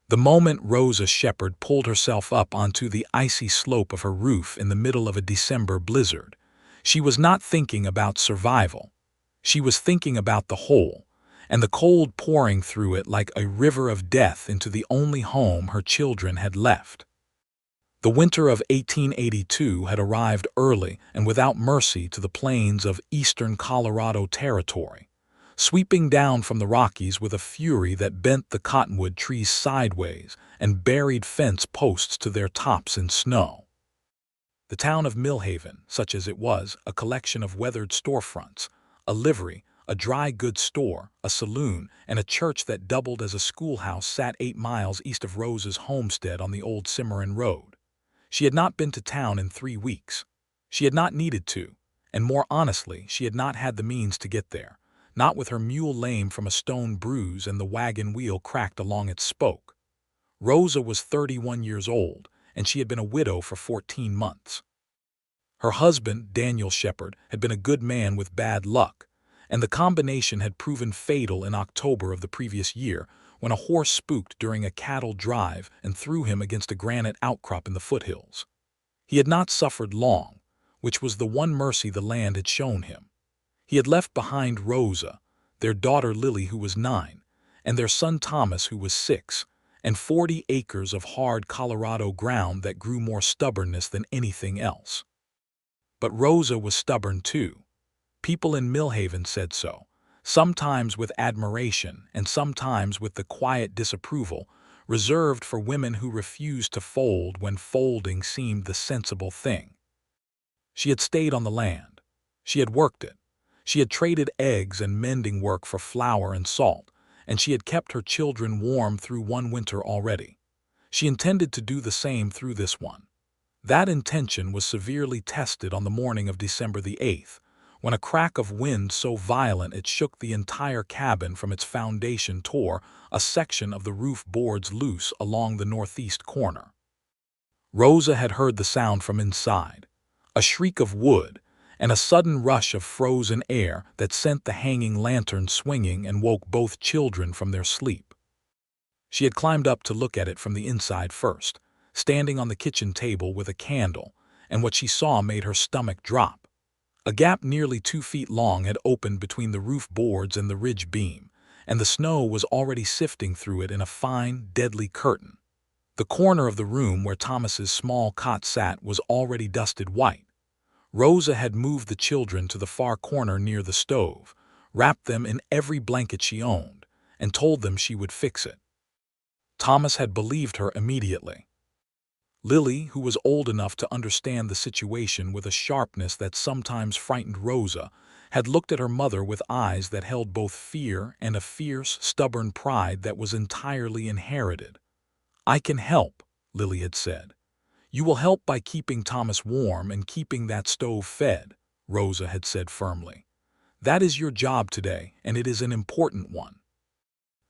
The moment Rosa Shepard pulled herself up onto the icy slope of her roof in the middle of a December blizzard, she was not thinking about survival. She was thinking about the hole, and the cold pouring through it like a river of death into the only home her children had left. The winter of 1882 had arrived early and without mercy to the plains of eastern Colorado Territory, sweeping down from the Rockies with a fury that bent the cottonwood trees sideways and buried fence posts to their tops in snow. The town of Millhaven, such as it was, a collection of weathered storefronts, a livery, a dry goods store, a saloon, and a church that doubled as a schoolhouse, sat 8 miles east of Rosa's homestead on the old Cimarron Road. She had not been to town in 3 weeks. She had not needed to, and more honestly, she had not had the means to get there, not with her mule lame from a stone bruise and the wagon wheel cracked along its spoke. Rosa was 31 years old, and she had been a widow for 14 months. Her husband, Daniel Shepard, had been a good man with bad luck, and the combination had proven fatal in October of the previous year when a horse spooked during a cattle drive and threw him against a granite outcrop in the foothills. He had not suffered long, which was the one mercy the land had shown him. He had left behind Rosa, their daughter Lily, who was 9, and their son Thomas, who was 6, and 40 acres of hard Colorado ground that grew more stubbornness than anything else. But Rosa was stubborn too. People in Millhaven said so, sometimes with admiration and sometimes with the quiet disapproval reserved for women who refused to fold when folding seemed the sensible thing. She had stayed on the land. She had worked it. She had traded eggs and mending work for flour and salt, and she had kept her children warm through one winter already. She intended to do the same through this one. That intention was severely tested on the morning of December the 8th, when a crack of wind so violent it shook the entire cabin from its foundation, tore a section of the roof boards loose along the northeast corner. Rosa had heard the sound from inside, a shriek of wood, and a sudden rush of frozen air that sent the hanging lantern swinging and woke both children from their sleep. She had climbed up to look at it from the inside first, standing on the kitchen table with a candle, and what she saw made her stomach drop. A gap nearly 2 feet long had opened between the roof boards and the ridge beam, and the snow was already sifting through it in a fine, deadly curtain. The corner of the room where Thomas's small cot sat was already dusted white. Rosa had moved the children to the far corner near the stove, wrapped them in every blanket she owned, and told them she would fix it. Thomas had believed her immediately. Lily, who was old enough to understand the situation with a sharpness that sometimes frightened Rosa, had looked at her mother with eyes that held both fear and a fierce, stubborn pride that was entirely inherited. "I can help," Lily had said. "You will help by keeping Thomas warm and keeping that stove fed," Rosa had said firmly. "That is your job today, and it is an important one."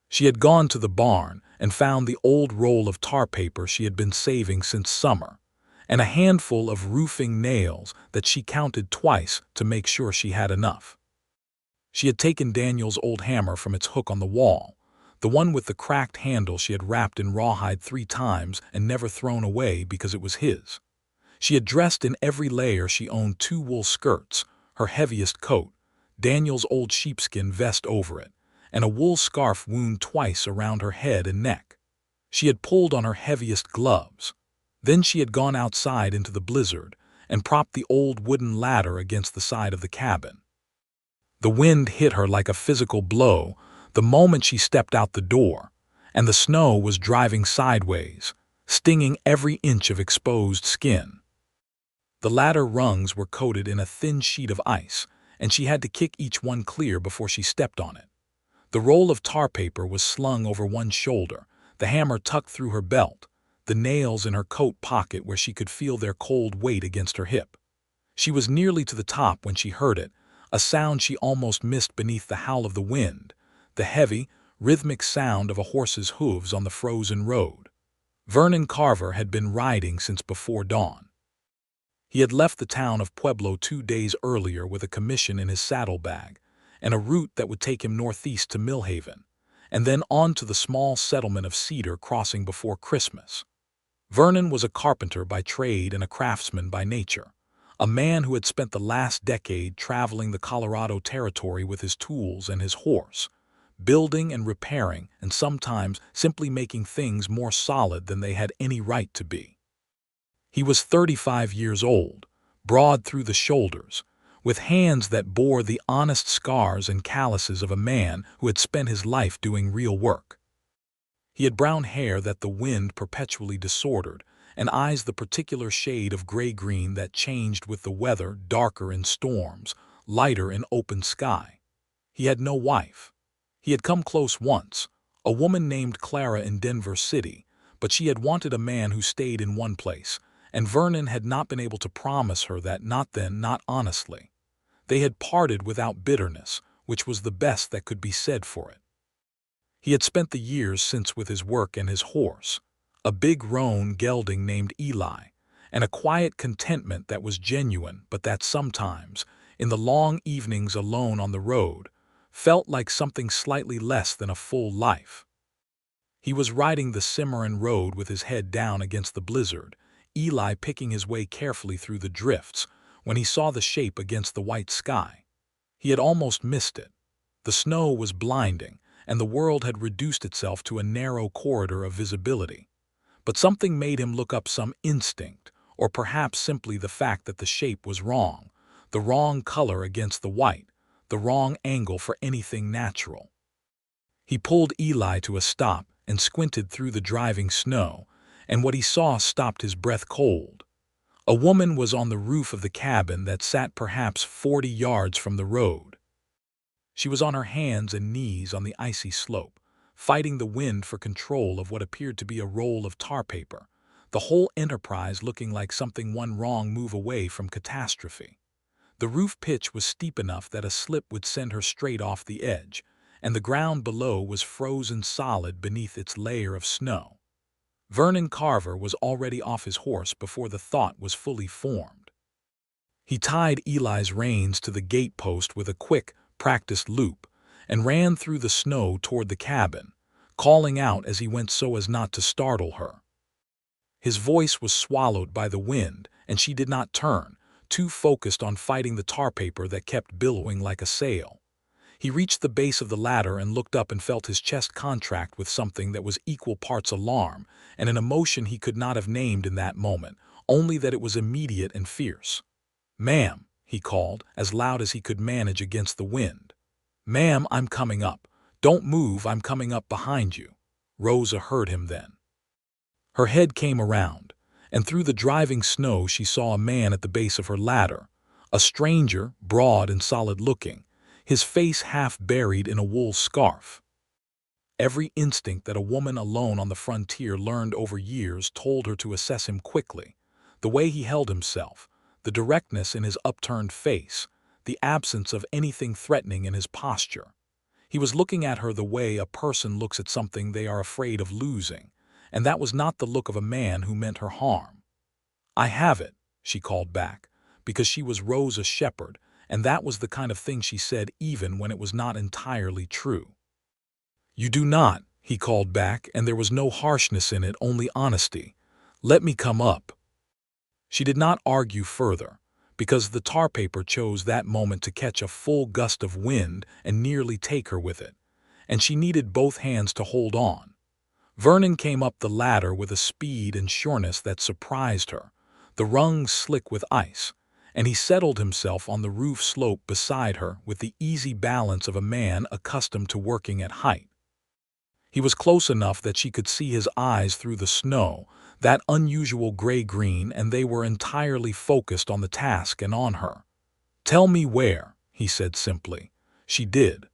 She had gone to the barn and found the old roll of tar paper she had been saving since summer, and a handful of roofing nails that she counted twice to make sure she had enough. She had taken Daniel's old hammer from its hook on the wall, the one with the cracked handle she had wrapped in rawhide 3 times and never thrown away because it was his. She had dressed in every layer she owned 2 wool skirts, her heaviest coat, Daniel's old sheepskin vest over it, and a wool scarf wound twice around her head and neck. She had pulled on her heaviest gloves. Then she had gone outside into the blizzard and propped the old wooden ladder against the side of the cabin. The wind hit her like a physical blow the moment she stepped out the door, and the snow was driving sideways, stinging every inch of exposed skin. The ladder rungs were coated in a thin sheet of ice, and she had to kick each one clear before she stepped on it. The roll of tar paper was slung over one shoulder, the hammer tucked through her belt, the nails in her coat pocket where she could feel their cold weight against her hip. She was nearly to the top when she heard it, a sound she almost missed beneath the howl of the wind, the heavy, rhythmic sound of a horse's hooves on the frozen road. Vernon Carver had been riding since before dawn. He had left the town of Pueblo 2 days earlier with a commission in his saddlebag, and a route that would take him northeast to Millhaven, and then on to the small settlement of Cedar Crossing before Christmas. Vernon was a carpenter by trade and a craftsman by nature, a man who had spent the last decade traveling the Colorado Territory with his tools and his horse, building and repairing and sometimes simply making things more solid than they had any right to be. He was 35 years old, broad through the shoulders, with hands that bore the honest scars and calluses of a man who had spent his life doing real work. He had brown hair that the wind perpetually disordered, and eyes the particular shade of gray-green that changed with the weather, darker in storms, lighter in open sky. He had no wife. He had come close once, a woman named Clara in Denver City, but she had wanted a man who stayed in one place, and Vernon had not been able to promise her that, not then, not honestly. They had parted without bitterness, which was the best that could be said for it. He had spent the years since with his work and his horse, a big roan gelding named Eli, and a quiet contentment that was genuine but that sometimes, in the long evenings alone on the road, felt like something slightly less than a full life. He was riding the Cimarron Road with his head down against the blizzard, Eli picking his way carefully through the drifts, when he saw the shape against the white sky. He had almost missed it. The snow was blinding, and the world had reduced itself to a narrow corridor of visibility. But something made him look up, some instinct, or perhaps simply the fact that the shape was wrong, the wrong color against the white, the wrong angle for anything natural. He pulled Eli to a stop and squinted through the driving snow, and what he saw stopped his breath cold. A woman was on the roof of the cabin that sat perhaps 40 yards from the road. She was on her hands and knees on the icy slope, fighting the wind for control of what appeared to be a roll of tar paper, the whole enterprise looking like something one wrong move away from catastrophe. The roof pitch was steep enough that a slip would send her straight off the edge, and the ground below was frozen solid beneath its layer of snow. Vernon Carver was already off his horse before the thought was fully formed. He tied Eli's reins to the gate post with a quick, practiced loop, and ran through the snow toward the cabin, calling out as he went so as not to startle her. His voice was swallowed by the wind, and she did not turn, too focused on fighting the tar paper that kept billowing like a sail. He reached the base of the ladder and looked up and felt his chest contract with something that was equal parts alarm and an emotion he could not have named in that moment, only that it was immediate and fierce. "Ma'am," he called, as loud as he could manage against the wind. "Ma'am, I'm coming up. Don't move, I'm coming up behind you." Rosa heard him then. Her head came around, and through the driving snow she saw a man at the base of her ladder, a stranger, broad and solid-looking, his face half buried in a wool scarf. Every instinct that a woman alone on the frontier learned over years told her to assess him quickly: the way he held himself, the directness in his upturned face, the absence of anything threatening in his posture. He was looking at her the way a person looks at something they are afraid of losing, and that was not the look of a man who meant her harm. "I have it," she called back, because she was Rosa Shepard, and that was the kind of thing she said even when it was not entirely true. "You do not," he called back, and there was no harshness in it, only honesty. "Let me come up." She did not argue further, because the tar paper chose that moment to catch a full gust of wind and nearly take her with it, and she needed both hands to hold on. Vernon came up the ladder with a speed and sureness that surprised her, the rungs slick with ice, and he settled himself on the roof slope beside her with the easy balance of a man accustomed to working at height. He was close enough that she could see his eyes through the snow, that unusual gray-green, and they were entirely focused on the task and on her. "Tell me where," he said simply. She did.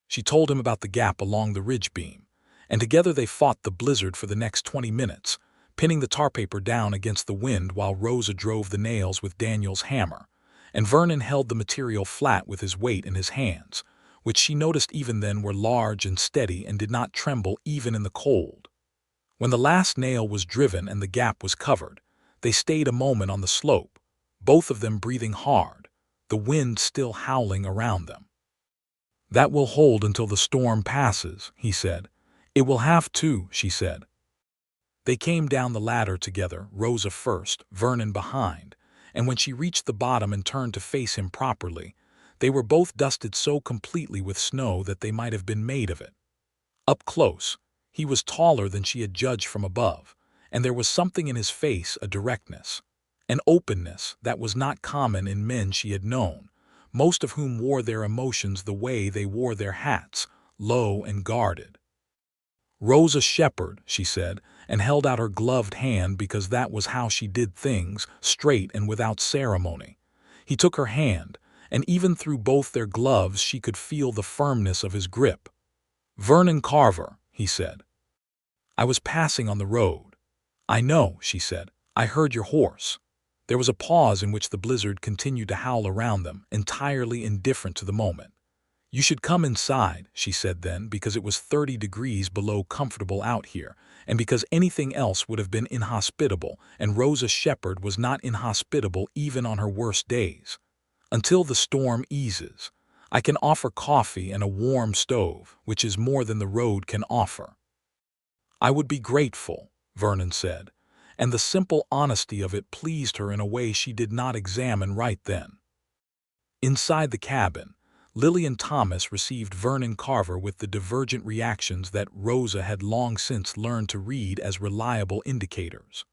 She told him about the gap along the ridge beam, and together they fought the blizzard for the next 20 minutes, pinning the tar paper down against the wind while Rosa drove the nails with Daniel's hammer, and Vernon held the material flat with his weight in his hands, which she noticed even then were large and steady and did not tremble even in the cold. When the last nail was driven and the gap was covered, they stayed a moment on the slope, both of them breathing hard, the wind still howling around them. That will hold until the storm passes, he said. It will have to, she said. They came down the ladder together, Rosa first, Vernon behind, and when she reached the bottom and turned to face him properly, they were both dusted so completely with snow that they might have been made of it. Up close, he was taller than she had judged from above, and there was something in his face, a directness, an openness that was not common in men she had known, most of whom wore their emotions the way they wore their hats, low and guarded. Rosa Shepard, she said, and held out her gloved hand because that was how she did things, straight and without ceremony. He took her hand, and even through both their gloves she could feel the firmness of his grip. Vernon Carver, he said. I was passing on the road. I know, she said. I heard your horse. There was a pause in which the blizzard continued to howl around them, entirely indifferent to the moment. You should come inside, she said then, because it was 30 degrees below comfortable out here, and because anything else would have been inhospitable, and Rosa Shepard was not inhospitable even on her worst days. Until the storm eases, I can offer coffee and a warm stove, which is more than the road can offer. I would be grateful, Vernon said, and the simple honesty of it pleased her in a way she did not examine right then. Inside the cabin, Lily and Thomas received Vernon Carver with the divergent reactions that Rosa had long since learned to read as reliable indicators.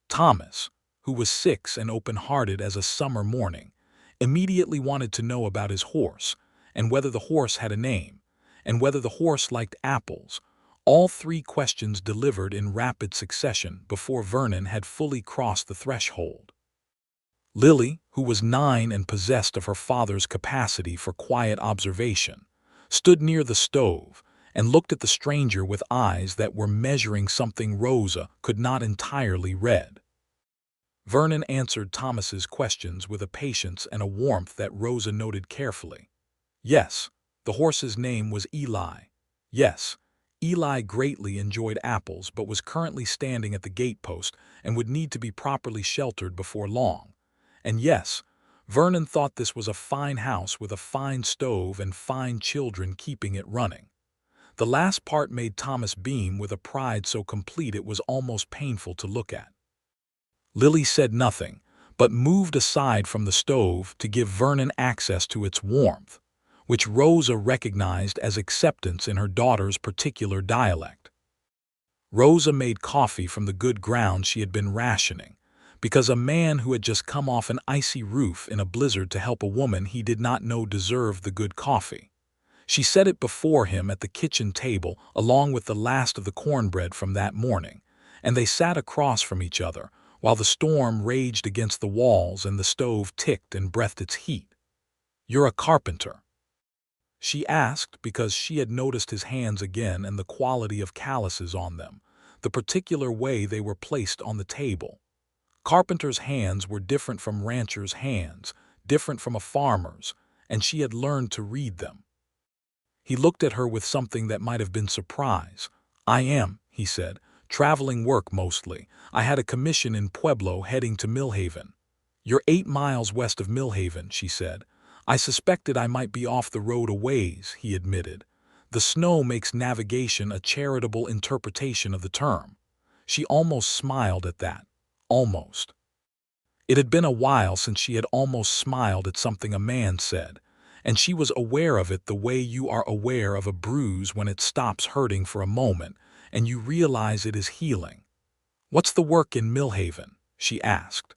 Thomas, who was 6 and open-hearted as a summer morning, immediately wanted to know about his horse, and whether the horse had a name, and whether the horse liked apples, all 3 questions delivered in rapid succession before Vernon had fully crossed the threshold. Lily, who was 9 and possessed of her father's capacity for quiet observation, stood near the stove and looked at the stranger with eyes that were measuring something Rosa could not entirely read. Vernon answered Thomas's questions with a patience and a warmth that Rosa noted carefully. Yes, the horse's name was Eli. Yes, Eli greatly enjoyed apples but was currently standing at the gatepost and would need to be properly sheltered before long. And yes, Vernon thought this was a fine house with a fine stove and fine children keeping it running. The last part made Thomas beam with a pride so complete it was almost painful to look at. Lily said nothing, but moved aside from the stove to give Vernon access to its warmth, which Rosa recognized as acceptance in her daughter's particular dialect. Rosa made coffee from the good ground she had been rationing, because a man who had just come off an icy roof in a blizzard to help a woman he did not know deserved the good coffee. She set it before him at the kitchen table along with the last of the cornbread from that morning, and they sat across from each other while the storm raged against the walls and the stove ticked and breathed its heat. "You're a carpenter?" she asked because she had noticed his hands again and the quality of calluses on them, the particular way they were placed on the table. Carpenter's hands were different from ranchers' hands, different from a farmer's, and she had learned to read them. He looked at her with something that might have been surprise. "I am," he said, "traveling work mostly. I had a commission in Pueblo heading to Millhaven." "You're 8 miles west of Millhaven," she said. "I suspected I might be off the road a ways," he admitted. The snow makes navigation a charitable interpretation of the term. She almost smiled at that. Almost. It had been a while since she had almost smiled at something a man said, and she was aware of it the way you are aware of a bruise when it stops hurting for a moment and you realize it is healing. "What's the work in Millhaven?" she asked.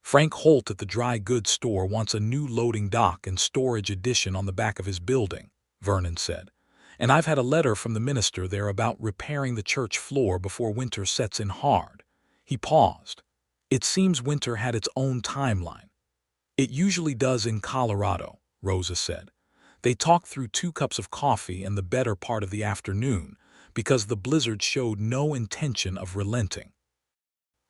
"Frank Holt at the dry goods store wants a new loading dock and storage addition on the back of his building," Vernon said. "And I've had a letter from the minister there about repairing the church floor before winter sets in hard." He paused. "It seems winter had its own timeline." "It usually does in Colorado," Rosa said. They talked through 2 cups of coffee and the better part of the afternoon because the blizzard showed no intention of relenting.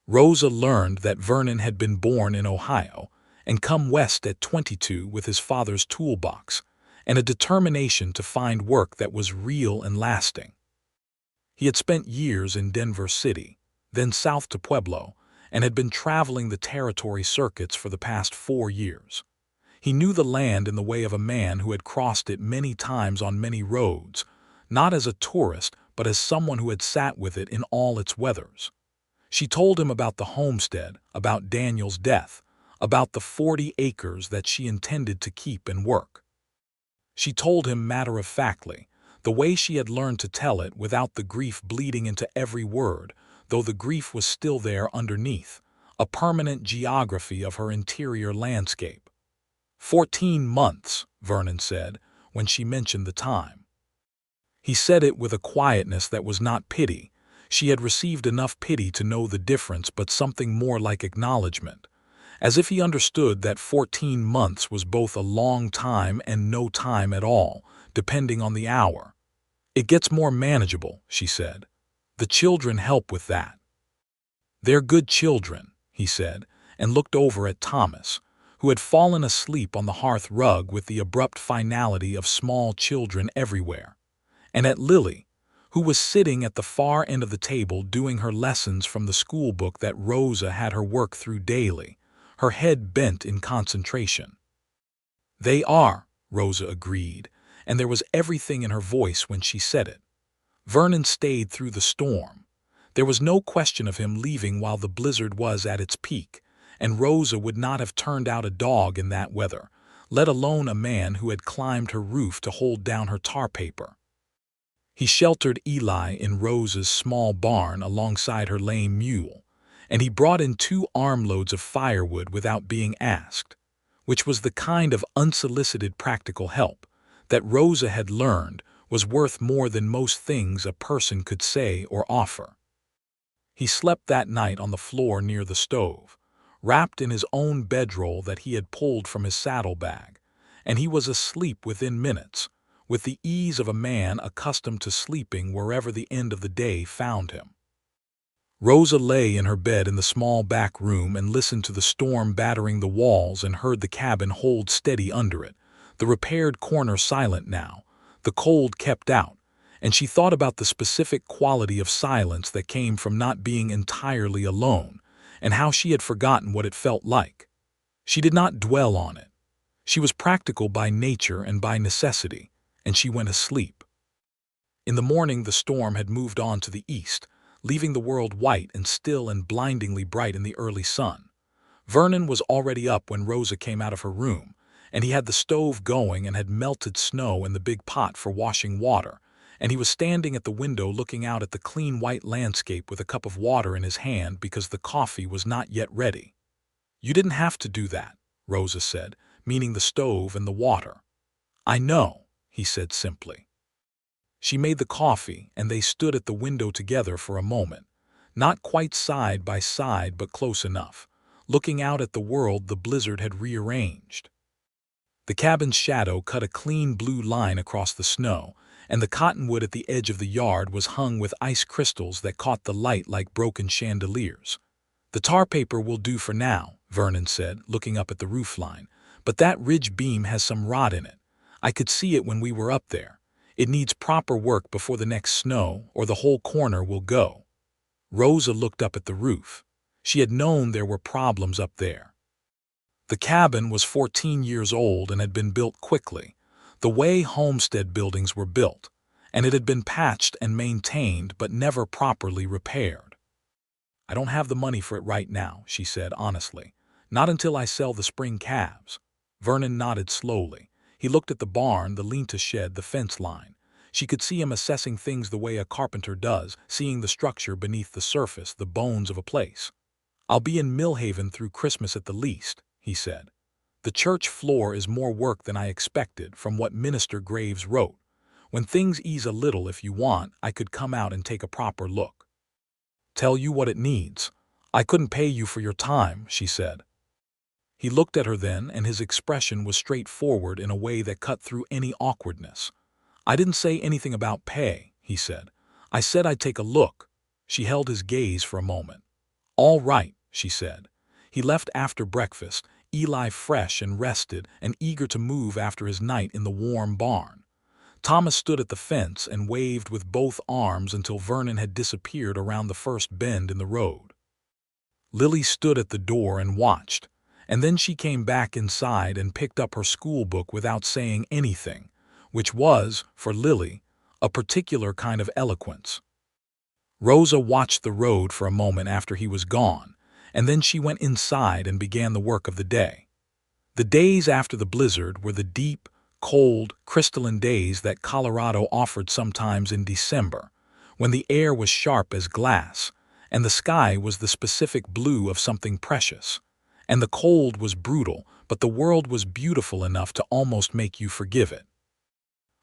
Rosa learned that Vernon had been born in Ohio and come west at 22 with his father's toolbox and a determination to find work that was real and lasting. He had spent years in Denver City, then south to Pueblo, and had been traveling the territory circuits for the past 4 years. He knew the land in the way of a man who had crossed it many times on many roads, not as a tourist, but as someone who had sat with it in all its weathers. She told him about the homestead, about Daniel's death, about the 40 acres that she intended to keep and work. She told him matter-of-factly, the way she had learned to tell it without the grief bleeding into every word, though the grief was still there underneath, a permanent geography of her interior landscape. 14 months, Vernon said, when she mentioned the time. He said it with a quietness that was not pity. She had received enough pity to know the difference, but something more like acknowledgement, as if he understood that 14 months was both a long time and no time at all, depending on the hour. It gets more manageable, she said. The children help with that. They're good children, he said, and looked over at Thomas, who had fallen asleep on the hearth rug with the abrupt finality of small children everywhere, and at Lily, who was sitting at the far end of the table doing her lessons from the school book that Rosa had her work through daily, her head bent in concentration. They are, Rosa agreed, and there was everything in her voice when she said it. Vernon stayed through the storm. There was no question of him leaving while the blizzard was at its peak, and Rosa would not have turned out a dog in that weather, let alone a man who had climbed her roof to hold down her tar paper. He sheltered Eli in Rosa's small barn alongside her lame mule, and he brought in 2 armloads of firewood without being asked, which was the kind of unsolicited practical help that Rosa had learned was worth more than most things a person could say or offer. He slept that night on the floor near the stove, wrapped in his own bedroll that he had pulled from his saddlebag, and he was asleep within minutes, with the ease of a man accustomed to sleeping wherever the end of the day found him. Rosa lay in her bed in the small back room and listened to the storm battering the walls and heard the cabin hold steady under it, the repaired corner silent now, the cold kept out, and she thought about the specific quality of silence that came from not being entirely alone, and how she had forgotten what it felt like. She did not dwell on it. She was practical by nature and by necessity, and she went asleep. In the morning the storm had moved on to the east, leaving the world white and still and blindingly bright in the early sun. Vernon was already up when Rosa came out of her room, and he had the stove going and had melted snow in the big pot for washing water, and he was standing at the window looking out at the clean white landscape with a cup of water in his hand because the coffee was not yet ready. "You didn't have to do that," Rosa said, meaning the stove and the water. "I know," he said simply. She made the coffee, and they stood at the window together for a moment, not quite side by side but close enough, looking out at the world the blizzard had rearranged. The cabin's shadow cut a clean blue line across the snow, and the cottonwood at the edge of the yard was hung with ice crystals that caught the light like broken chandeliers. "The tar paper will do for now," Vernon said, looking up at the roofline, "but that ridge beam has some rot in it. I could see it when we were up there. It needs proper work before the next snow, or the whole corner will go." Rosa looked up at the roof. She had known there were problems up there. The cabin was 14 years old and had been built quickly, the way homestead buildings were built, and it had been patched and maintained but never properly repaired. "I don't have the money for it right now," she said honestly. "Not until I sell the spring calves." Vernon nodded slowly. He looked at the barn, the lean-to shed, the fence line. She could see him assessing things the way a carpenter does, seeing the structure beneath the surface, the bones of a place. "I'll be in Millhaven through Christmas at the least," he said. "The church floor is more work than I expected, from what Minister Graves wrote. When things ease a little, if you want, I could come out and take a proper look. Tell you what it needs. I couldn't pay you for your time," she said. He looked at her then, and his expression was straightforward in a way that cut through any awkwardness. "I didn't say anything about pay," he said. "I said I'd take a look." She held his gaze for a moment. "All right," she said. He left after breakfast, Eli fresh and rested and eager to move after his night in the warm barn. Thomas stood at the fence and waved with both arms until Vernon had disappeared around the first bend in the road. Lily stood at the door and watched, And then she came back inside and picked up her school book without saying anything, which was, for Lily, a particular kind of eloquence. Rosa watched the road for a moment after he was gone, and then she went inside and began the work of the day. The days after the blizzard were the deep, cold, crystalline days that Colorado offered sometimes in December, when the air was sharp as glass, and the sky was the specific blue of something precious. And the cold was brutal, but the world was beautiful enough to almost make you forgive it.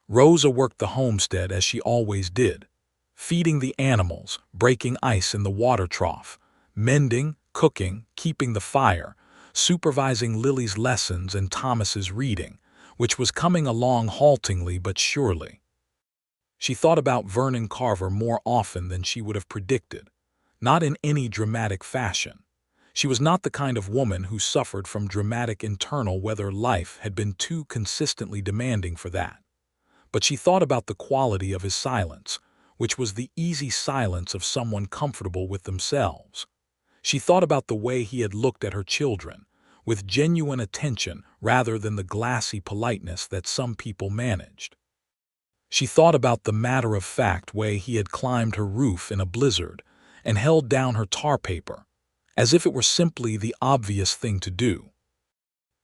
Rosa worked the homestead as she always did, feeding the animals, breaking ice in the water trough, mending, cooking, keeping the fire, supervising Lily's lessons and Thomas's reading, which was coming along haltingly but surely. She thought about Vernon Carver more often than she would have predicted, not in any dramatic fashion. She was not the kind of woman who suffered from dramatic internal whether life had been too consistently demanding for that. But she thought about the quality of his silence, which was the easy silence of someone comfortable with themselves. She thought about the way he had looked at her children, with genuine attention rather than the glassy politeness that some people managed. She thought about the matter-of-fact way he had climbed her roof in a blizzard and held down her tar paper, as if it were simply the obvious thing to do.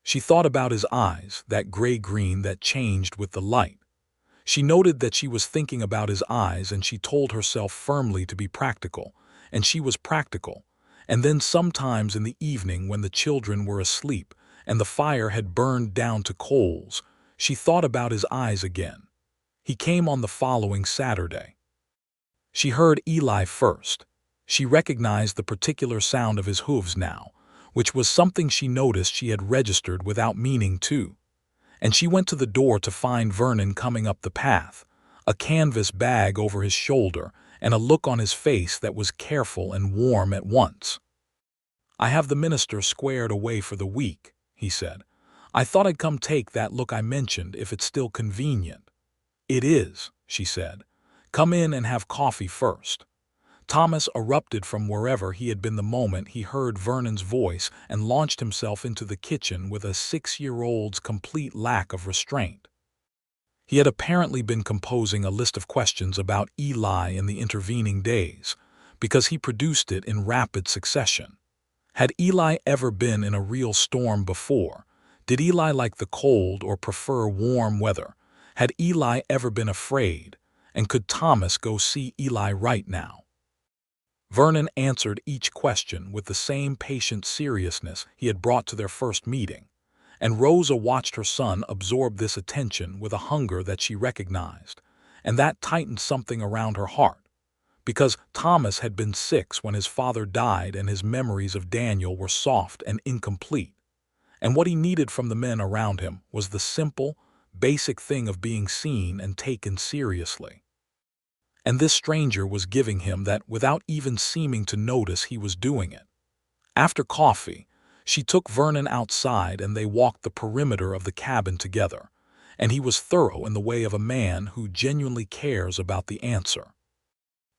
She thought about his eyes, that gray-green that changed with the light. She noted that she was thinking about his eyes, and she told herself firmly to be practical, and she was practical. And then sometimes in the evening when the children were asleep and the fire had burned down to coals, she thought about his eyes again. He came on the following Saturday. She heard Eli first. She recognized the particular sound of his hooves now, which was something she noticed she had registered without meaning to. And she went to the door to find Vernon coming up the path, a canvas bag over his shoulder and a look on his face that was careful and warm at once. "I have the minister squared away for the week," he said. "I thought I'd come take that look I mentioned if it's still convenient." "It is," she said. "Come in and have coffee first." Thomas erupted from wherever he had been the moment he heard Vernon's voice and launched himself into the kitchen with a 6-year-old's complete lack of restraint. He had apparently been composing a list of questions about Eli in the intervening days, because he produced it in rapid succession. Had Eli ever been in a real storm before? Did Eli like the cold or prefer warm weather? Had Eli ever been afraid? And could Thomas go see Eli right now? Vernon answered each question with the same patient seriousness he had brought to their first meeting, and Rosa watched her son absorb this attention with a hunger that she recognized, and that tightened something around her heart, because Thomas had been 6 when his father died and his memories of Daniel were soft and incomplete, and what he needed from the men around him was the simple, basic thing of being seen and taken seriously. And this stranger was giving him that without even seeming to notice he was doing it. After coffee, she took Vernon outside and they walked the perimeter of the cabin together, and he was thorough in the way of a man who genuinely cares about the answer.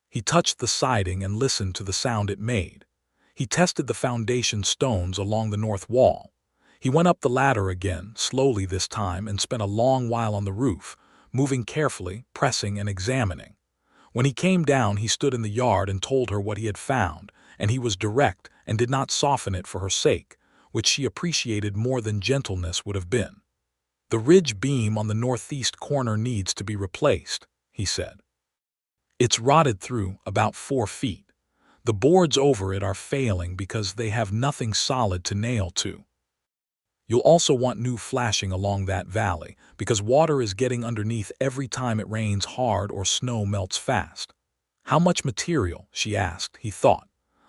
He touched the siding and listened to the sound it made. He tested the foundation stones along the north wall. He went up the ladder again, slowly this time, and spent a long while on the roof, moving carefully, pressing and examining. When he came down, he stood in the yard and told her what he had found, and he was direct and did not soften it for her sake, which she appreciated more than gentleness would have been. "The ridge beam on the northeast corner needs to be replaced," he said. "It's rotted through about 4 feet. The boards over it are failing because they have nothing solid to nail to. You'll also want new flashing along that valley, because water is getting underneath every time it rains hard or snow melts fast." "How much material?" she asked. He thought.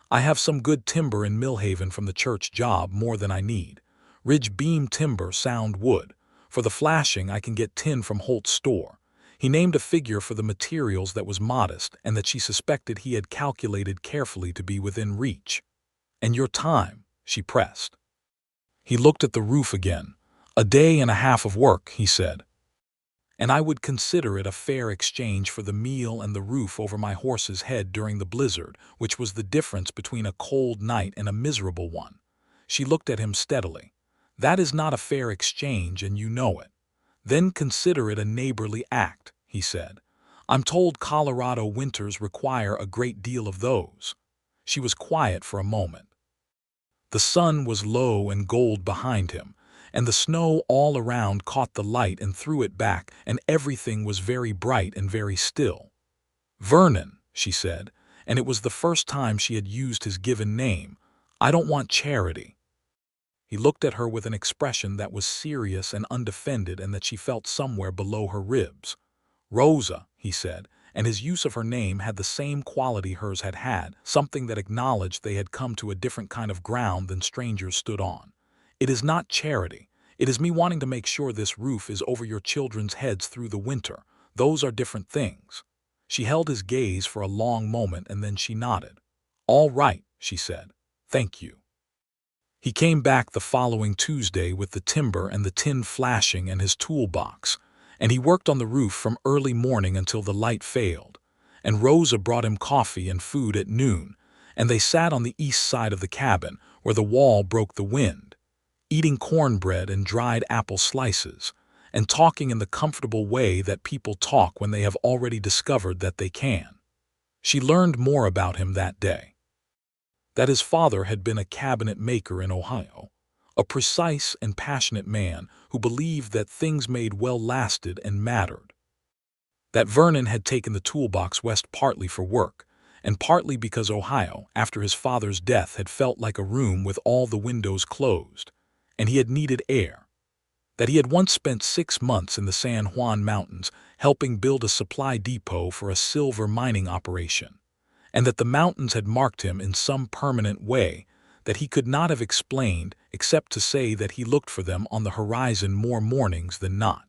"I have some good timber in Millhaven from the church job, more than I need. Ridge beam timber, sound wood. For the flashing, I can get tin from Holt's store." He named a figure for the materials that was modest and that she suspected he had calculated carefully to be within reach. "And your time?" she pressed. He looked at the roof again. "A day and a half of work," he said. "And I would consider it a fair exchange for the meal and the roof over my horse's head during the blizzard, which was the difference between a cold night and a miserable one." She looked at him steadily. "That is not a fair exchange, and you know it." "Then consider it a neighborly act," he said. "I'm told Colorado winters require a great deal of those." She was quiet for a moment. The sun was low and gold behind him, and the snow all around caught the light and threw it back, and everything was very bright and very still. "Vernon," she said, and it was the first time she had used his given name, "I don't want charity." He looked at her with an expression that was serious and undefended and that she felt somewhere below her ribs. "Rosa," he said, and his use of her name had the same quality hers had had, something that acknowledged they had come to a different kind of ground than strangers stood on. "It is not charity. It is me wanting to make sure this roof is over your children's heads through the winter. Those are different things." She held his gaze for a long moment and then she nodded. "All right," she said. "Thank you." He came back the following Tuesday with the timber and the tin flashing and his toolbox, and he worked on the roof from early morning until the light failed. And Rosa brought him coffee and food at noon, and they sat on the east side of the cabin, where the wall broke the wind, eating cornbread and dried apple slices, and talking in the comfortable way that people talk when they have already discovered that they can. She learned more about him that day. That his father had been a cabinet maker in Ohio, a precise and passionate man who believed that things made well lasted and mattered. That Vernon had taken the toolbox west partly for work, and partly because Ohio, after his father's death, had felt like a room with all the windows closed, and he had needed air. That he had once spent 6 months in the San Juan Mountains helping build a supply depot for a silver mining operation, and that the mountains had marked him in some permanent way that he could not have explained except to say that he looked for them on the horizon more mornings than not.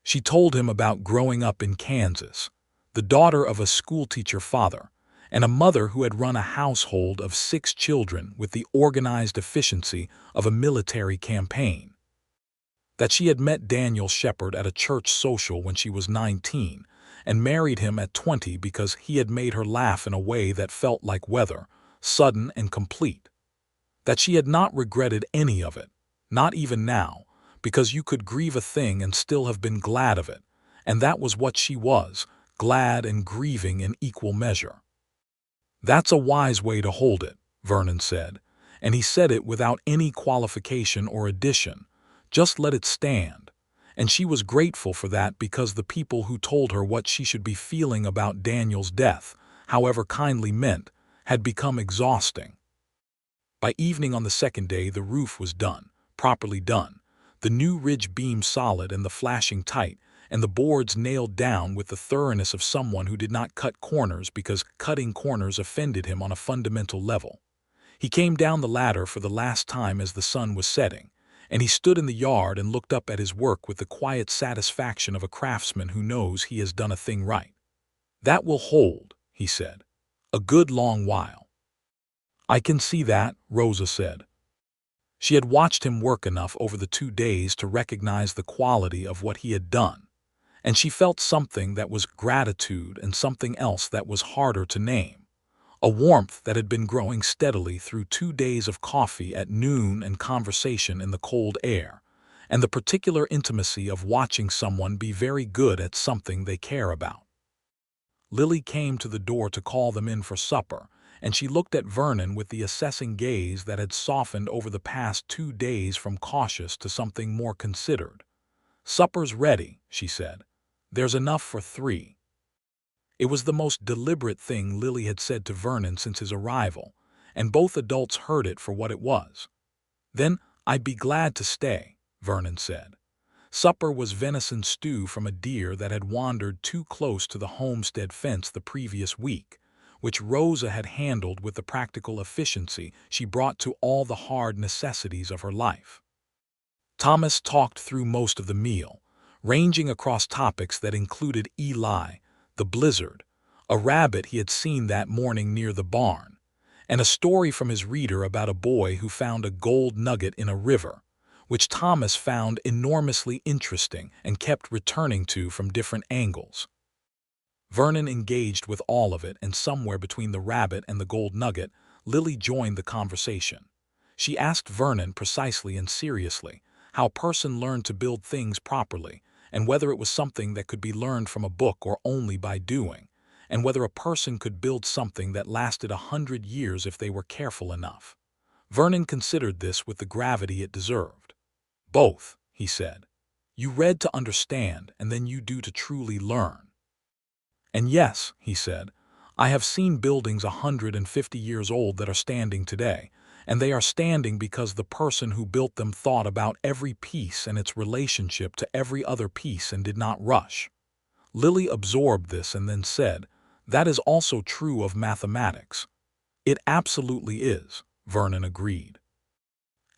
She told him about growing up in Kansas, the daughter of a schoolteacher father, and a mother who had run a household of 6 children with the organized efficiency of a military campaign. That she had met Daniel Shepard at a church social when she was 19, and married him at 20 because he had made her laugh in a way that felt like weather, sudden and complete. That she had not regretted any of it, not even now, because you could grieve a thing and still have been glad of it, and that was what she was, glad and grieving in equal measure. "That's a wise way to hold it," Vernon said, and he said it without any qualification or addition, just let it stand. And she was grateful for that because the people who told her what she should be feeling about Daniel's death, however kindly meant, had become exhausting. By evening on the second day the roof was done, properly done, the new ridge beam solid and the flashing tight, and the boards nailed down with the thoroughness of someone who did not cut corners because cutting corners offended him on a fundamental level. He came down the ladder for the last time as the sun was setting, and he stood in the yard and looked up at his work with the quiet satisfaction of a craftsman who knows he has done a thing right. "That will hold," he said, "a good long while." "I can see that," Rosa said. She had watched him work enough over the 2 days to recognize the quality of what he had done, and she felt something that was gratitude and something else that was harder to name. A warmth that had been growing steadily through 2 days of coffee at noon and conversation in the cold air, and the particular intimacy of watching someone be very good at something they care about. Lily came to the door to call them in for supper, and she looked at Vernon with the assessing gaze that had softened over the past 2 days from cautious to something more considered. "Supper's ready," she said. "There's enough for 3. It was the most deliberate thing Lily had said to Vernon since his arrival, and both adults heard it for what it was. "Then I'd be glad to stay," Vernon said. Supper was venison stew from a deer that had wandered too close to the homestead fence the previous week, which Rosa had handled with the practical efficiency she brought to all the hard necessities of her life. Thomas talked through most of the meal, ranging across topics that included Eli, the blizzard, a rabbit he had seen that morning near the barn, and a story from his reader about a boy who found a gold nugget in a river, which Thomas found enormously interesting and kept returning to from different angles. Vernon engaged with all of it, and somewhere between the rabbit and the gold nugget, Lily joined the conversation. She asked Vernon precisely and seriously how a person learned to build things properly, and whether it was something that could be learned from a book or only by doing, and whether a person could build something that lasted 100 years if they were careful enough. Vernon considered this with the gravity it deserved. Both, he said. You read to understand, and then you do to truly learn. And yes, he said, I have seen buildings 150 years old that are standing today, and they are standing because the person who built them thought about every piece and its relationship to every other piece and did not rush. Lily absorbed this and then said, that is also true of mathematics. It absolutely is, Vernon agreed.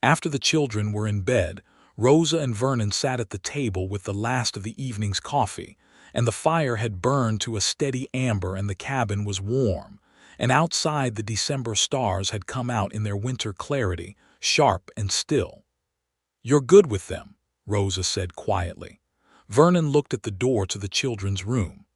After the children were in bed, Rosa and Vernon sat at the table with the last of the evening's coffee, and the fire had burned to a steady amber and the cabin was warm, and outside the December stars had come out in their winter clarity, sharp and still. You're good with them, Rosa said quietly. Vernon looked at the door to the children's room.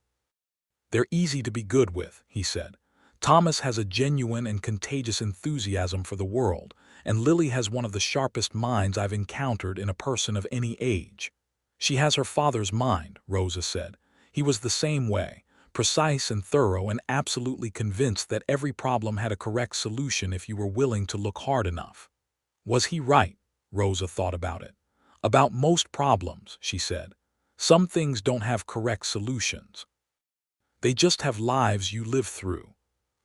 They're easy to be good with, he said. Thomas has a genuine and contagious enthusiasm for the world, and Lily has one of the sharpest minds I've encountered in a person of any age. She has her father's mind, Rosa said. He was the same way, precise and thorough and absolutely convinced that every problem had a correct solution if you were willing to look hard enough. Was he right? Rosa thought about it. About most problems, she said. Some things don't have correct solutions. They just have lives you live through.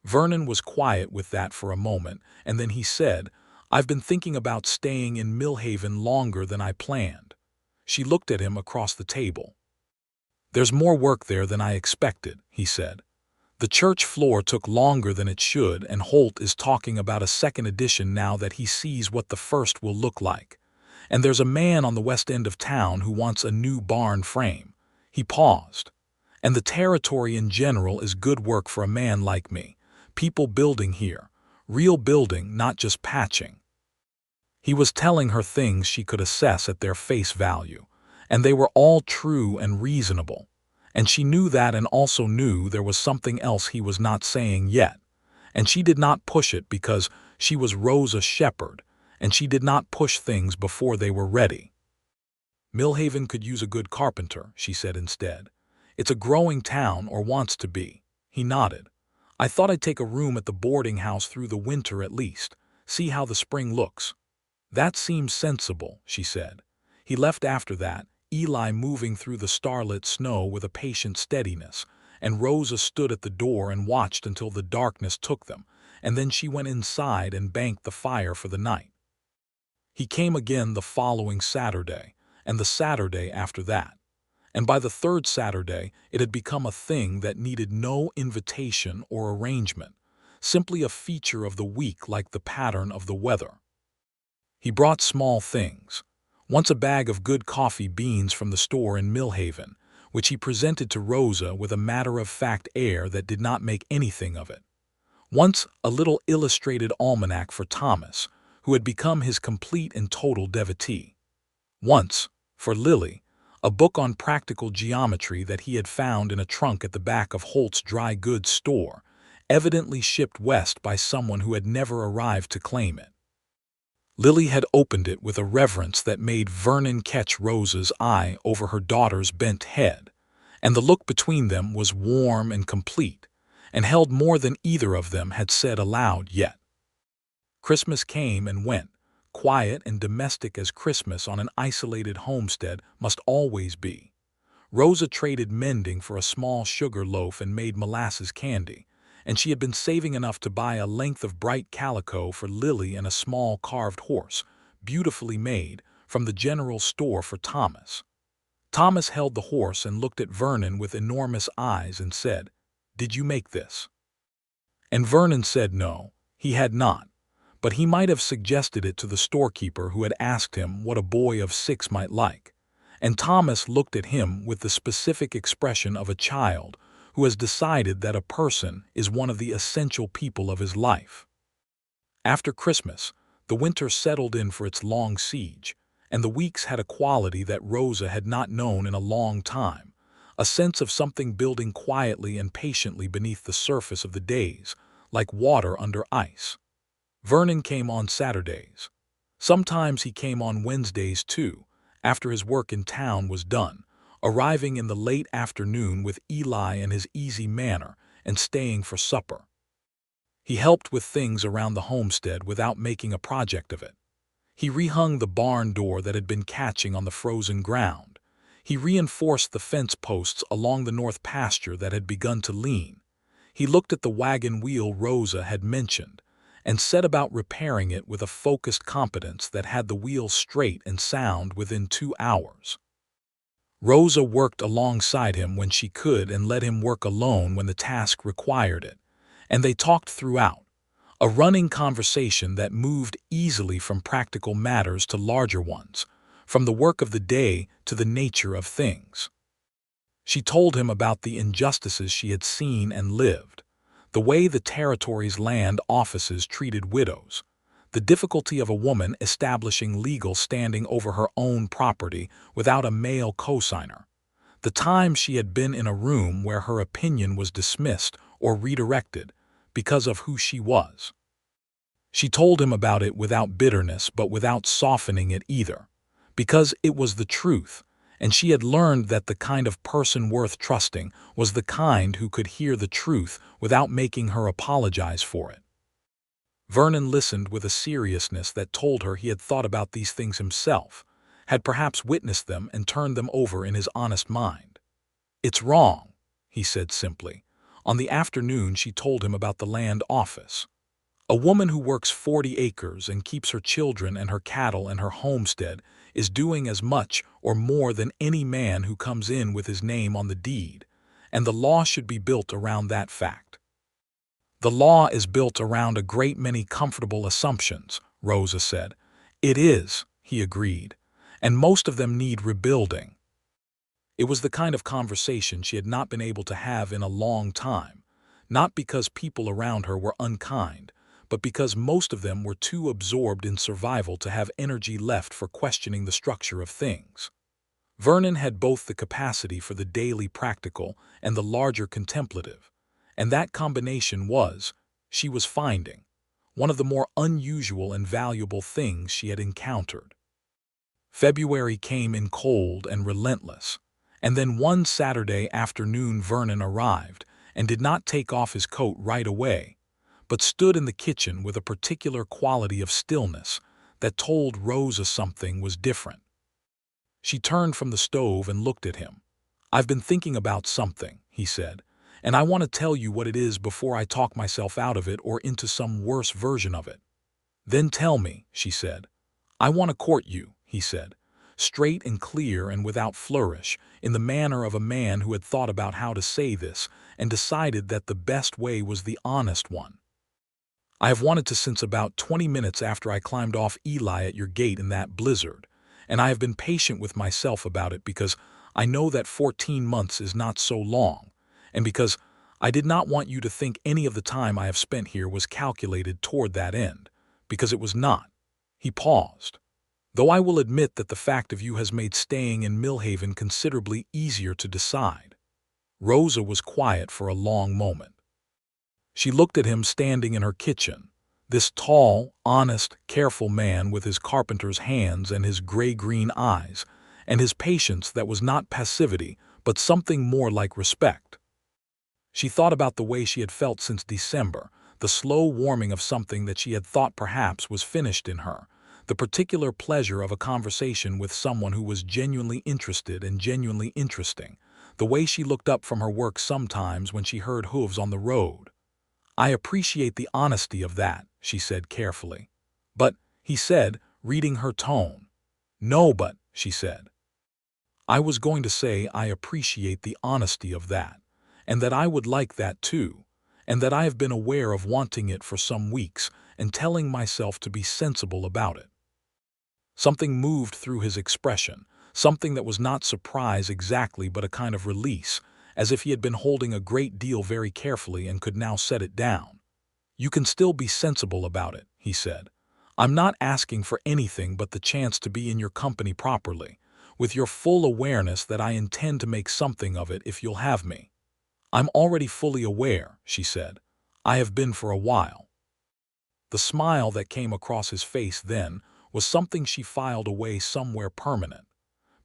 Vernon was quiet with that for a moment, and then he said, I've been thinking about staying in Millhaven longer than I planned. She looked at him across the table. There's more work there than I expected, he said. The church floor took longer than it should, and Holt is talking about a second edition now that he sees what the first will look like. And there's a man on the west end of town who wants a new barn frame. He paused. And the territory in general is good work for a man like me. People building here. Real building, not just patching. He was telling her things she could assess at their face value, and they were all true and reasonable. And she knew that and also knew there was something else he was not saying yet. And she did not push it because she was Rosa Shepard, and she did not push things before they were ready. Millhaven could use a good carpenter, she said instead. It's a growing town, or wants to be. He nodded. I thought I'd take a room at the boarding house through the winter at least, see how the spring looks. That seems sensible, she said. He left after that, Eli moving through the starlit snow with a patient steadiness, and Rosa stood at the door and watched until the darkness took them, and then she went inside and banked the fire for the night. He came again the following Saturday, and the Saturday after that. And by the third Saturday, it had become a thing that needed no invitation or arrangement, simply a feature of the week like the pattern of the weather. He brought small things. Once a bag of good coffee beans from the store in Millhaven, which he presented to Rosa with a matter-of-fact air that did not make anything of it. Once a little illustrated almanac for Thomas, who had become his complete and total devotee. Once, for Lily, a book on practical geometry that he had found in a trunk at the back of Holt's dry goods store, evidently shipped west by someone who had never arrived to claim it. Lily had opened it with a reverence that made Vernon catch Rosa's eye over her daughter's bent head, and the look between them was warm and complete, and held more than either of them had said aloud yet. Christmas came and went. Quiet and domestic as Christmas on an isolated homestead must always be. Rosa traded mending for a small sugar loaf and made molasses candy, and she had been saving enough to buy a length of bright calico for Lily and a small carved horse, beautifully made, from the general store for Thomas. Thomas held the horse and looked at Vernon with enormous eyes and said, "Did you make this?" And Vernon said no, he had not. But he might have suggested it to the storekeeper who had asked him what a boy of 6 might like. And Thomas looked at him with the specific expression of a child who has decided that a person is one of the essential people of his life. After Christmas, the winter settled in for its long siege, and the weeks had a quality that Rosa had not known in a long time, a sense of something building quietly and patiently beneath the surface of the days, like water under ice. Vernon came on Saturdays. Sometimes he came on Wednesdays too, after his work in town was done, arriving in the late afternoon with Eli and his easy manner and staying for supper. He helped with things around the homestead without making a project of it. He rehung the barn door that had been catching on the frozen ground. He reinforced the fence posts along the north pasture that had begun to lean. He looked at the wagon wheel Rosa had mentioned and set about repairing it with a focused competence that had the wheel straight and sound within 2 hours. Rosa worked alongside him when she could and let him work alone when the task required it, and they talked throughout, a running conversation that moved easily from practical matters to larger ones, from the work of the day to the nature of things. She told him about the injustices she had seen and lived, the way the territory's land offices treated widows, the difficulty of a woman establishing legal standing over her own property without a male cosigner, the times she had been in a room where her opinion was dismissed or redirected because of who she was. She told him about it without bitterness but without softening it either, because it was the truth, and she had learned that the kind of person worth trusting was the kind who could hear the truth without making her apologize for it. Vernon listened with a seriousness that told her he had thought about these things himself, had perhaps witnessed them and turned them over in his honest mind. "It's wrong," he said simply. On the afternoon she told him about the land office. A woman who works 40 acres and keeps her children and her cattle and her homestead is doing as much or more than any man who comes in with his name on the deed, and the law should be built around that fact. "The law is built around a great many comfortable assumptions," Rosa said. "It is," he agreed, "and most of them need rebuilding." It was the kind of conversation she had not been able to have in a long time, not because people around her were unkind, but because most of them were too absorbed in survival to have energy left for questioning the structure of things. Vernon had both the capacity for the daily practical and the larger contemplative, and that combination was, she was finding, one of the more unusual and valuable things she had encountered. February came in cold and relentless, and then one Saturday afternoon Vernon arrived and did not take off his coat right away, but stood in the kitchen with a particular quality of stillness that told Rosa something was different. She turned from the stove and looked at him. "I've been thinking about something," he said, "and I want to tell you what it is before I talk myself out of it or into some worse version of it." "Then tell me," she said. "I want to court you," he said, straight and clear and without flourish, in the manner of a man who had thought about how to say this and decided that the best way was the honest one. "I have wanted to since about 20 minutes after I climbed off Eli at your gate in that blizzard, and I have been patient with myself about it because I know that 14 months is not so long, and because I did not want you to think any of the time I have spent here was calculated toward that end, because it was not." He paused. "Though I will admit that the fact of you has made staying in Millhaven considerably easier to decide." Rosa was quiet for a long moment. She looked at him standing in her kitchen, this tall, honest, careful man with his carpenter's hands and his gray-green eyes, and his patience that was not passivity but something more like respect. She thought about the way she had felt since December, the slow warming of something that she had thought perhaps was finished in her, the particular pleasure of a conversation with someone who was genuinely interested and genuinely interesting, the way she looked up from her work sometimes when she heard hooves on the road. "I appreciate the honesty of that," she said carefully. "But," he said, reading her tone. "No, but," she said. "I was going to say I appreciate the honesty of that, and that I would like that too, and that I have been aware of wanting it for some weeks and telling myself to be sensible about it." Something moved through his expression, something that was not surprise exactly but a kind of release, as if he had been holding a great deal very carefully and could now set it down. "You can still be sensible about it," he said. "I'm not asking for anything but the chance to be in your company properly, with your full awareness that I intend to make something of it if you'll have me." "I'm already fully aware," she said. "I have been for a while." The smile that came across his face then was something she filed away somewhere permanent,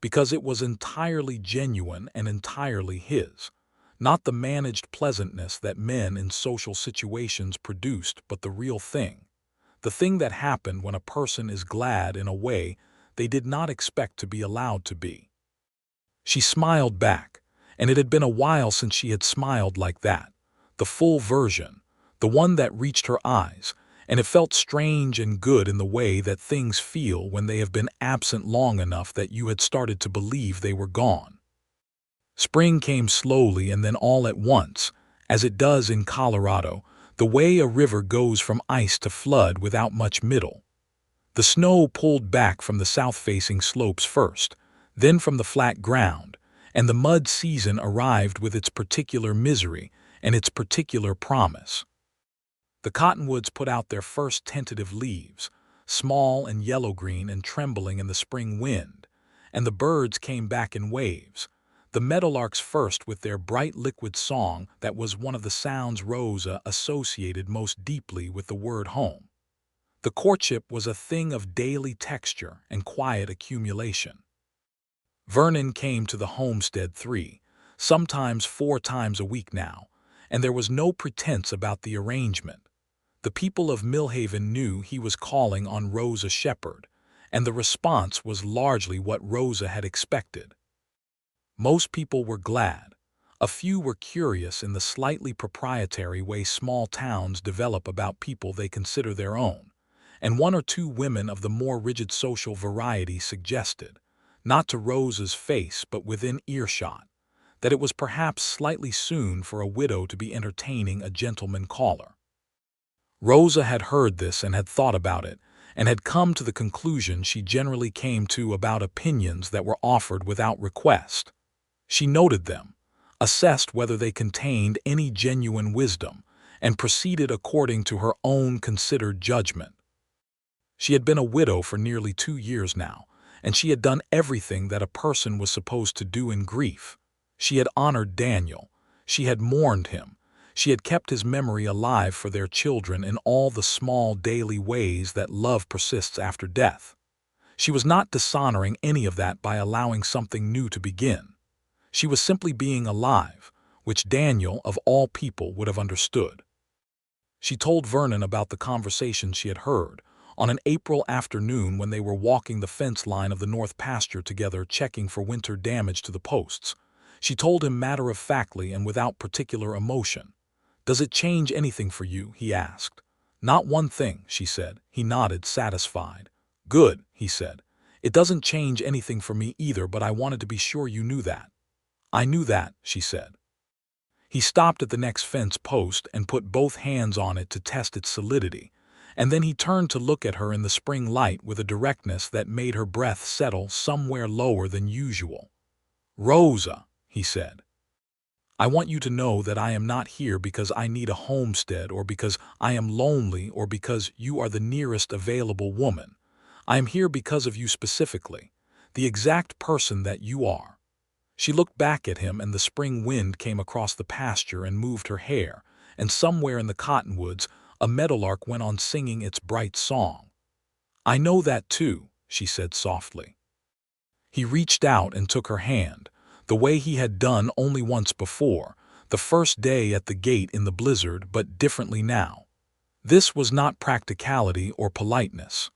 because it was entirely genuine and entirely his. Not the managed pleasantness that men in social situations produced, but the real thing. The thing that happened when a person is glad in a way they did not expect to be allowed to be. She smiled back, and it had been a while since she had smiled like that. The full version, the one that reached her eyes, and it felt strange and good in the way that things feel when they have been absent long enough that you had started to believe they were gone. Spring came slowly and then all at once, as it does in Colorado, the way a river goes from ice to flood without much middle. The snow pulled back from the south-facing slopes first, then from the flat ground, and the mud season arrived with its particular misery and its particular promise. The cottonwoods put out their first tentative leaves, small and yellow-green and trembling in the spring wind, and the birds came back in waves, the meadowlarks first with their bright liquid song that was one of the sounds Rosa associated most deeply with the word home. The courtship was a thing of daily texture and quiet accumulation. Vernon came to the homestead 3, sometimes 4 times a week now, and there was no pretense about the arrangement. The people of Millhaven knew he was calling on Rosa Shepard, and the response was largely what Rosa had expected. Most people were glad. A few were curious in the slightly proprietary way small towns develop about people they consider their own, and 1 or 2 women of the more rigid social variety suggested, not to Rosa's face but within earshot, that it was perhaps slightly soon for a widow to be entertaining a gentleman caller. Rosa had heard this and had thought about it, and had come to the conclusion she generally came to about opinions that were offered without request. She noted them, assessed whether they contained any genuine wisdom, and proceeded according to her own considered judgment. She had been a widow for nearly 2 years now, and she had done everything that a person was supposed to do in grief. She had honored Daniel. She had mourned him. She had kept his memory alive for their children in all the small daily ways that love persists after death. She was not dishonoring any of that by allowing something new to begin. She was simply being alive, which Daniel, of all people, would have understood. She told Vernon about the conversation she had heard, on an April afternoon when they were walking the fence line of the north pasture together checking for winter damage to the posts. She told him matter-of-factly and without particular emotion. "Does it change anything for you?" he asked. "Not one thing," she said. He nodded, satisfied. "Good," he said. "It doesn't change anything for me either, but I wanted to be sure you knew that." "I knew that," she said. He stopped at the next fence post and put both hands on it to test its solidity, and then he turned to look at her in the spring light with a directness that made her breath settle somewhere lower than usual. "Rosa," he said, "I want you to know that I am not here because I need a homestead or because I am lonely or because you are the nearest available woman. I am here because of you specifically, the exact person that you are." She looked back at him, and the spring wind came across the pasture and moved her hair, and somewhere in the cottonwoods a meadowlark went on singing its bright song. "I know that too," she said softly. He reached out and took her hand, the way he had done only once before, the first day at the gate in the blizzard, but differently now. This was not practicality or politeness.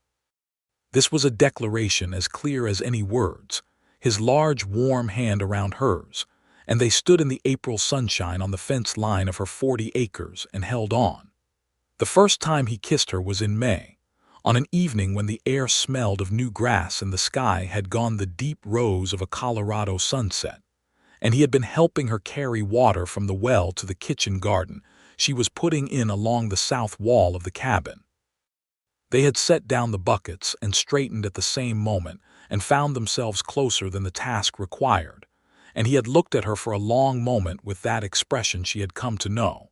This was a declaration as clear as any words, his large, warm hand around hers, and they stood in the April sunshine on the fence line of her 40 acres and held on. The first time he kissed her was in May, on an evening when the air smelled of new grass and the sky had gone the deep rose of a Colorado sunset, and he had been helping her carry water from the well to the kitchen garden she was putting in along the south wall of the cabin. They had set down the buckets and straightened at the same moment and found themselves closer than the task required, and he had looked at her for a long moment with that expression she had come to know,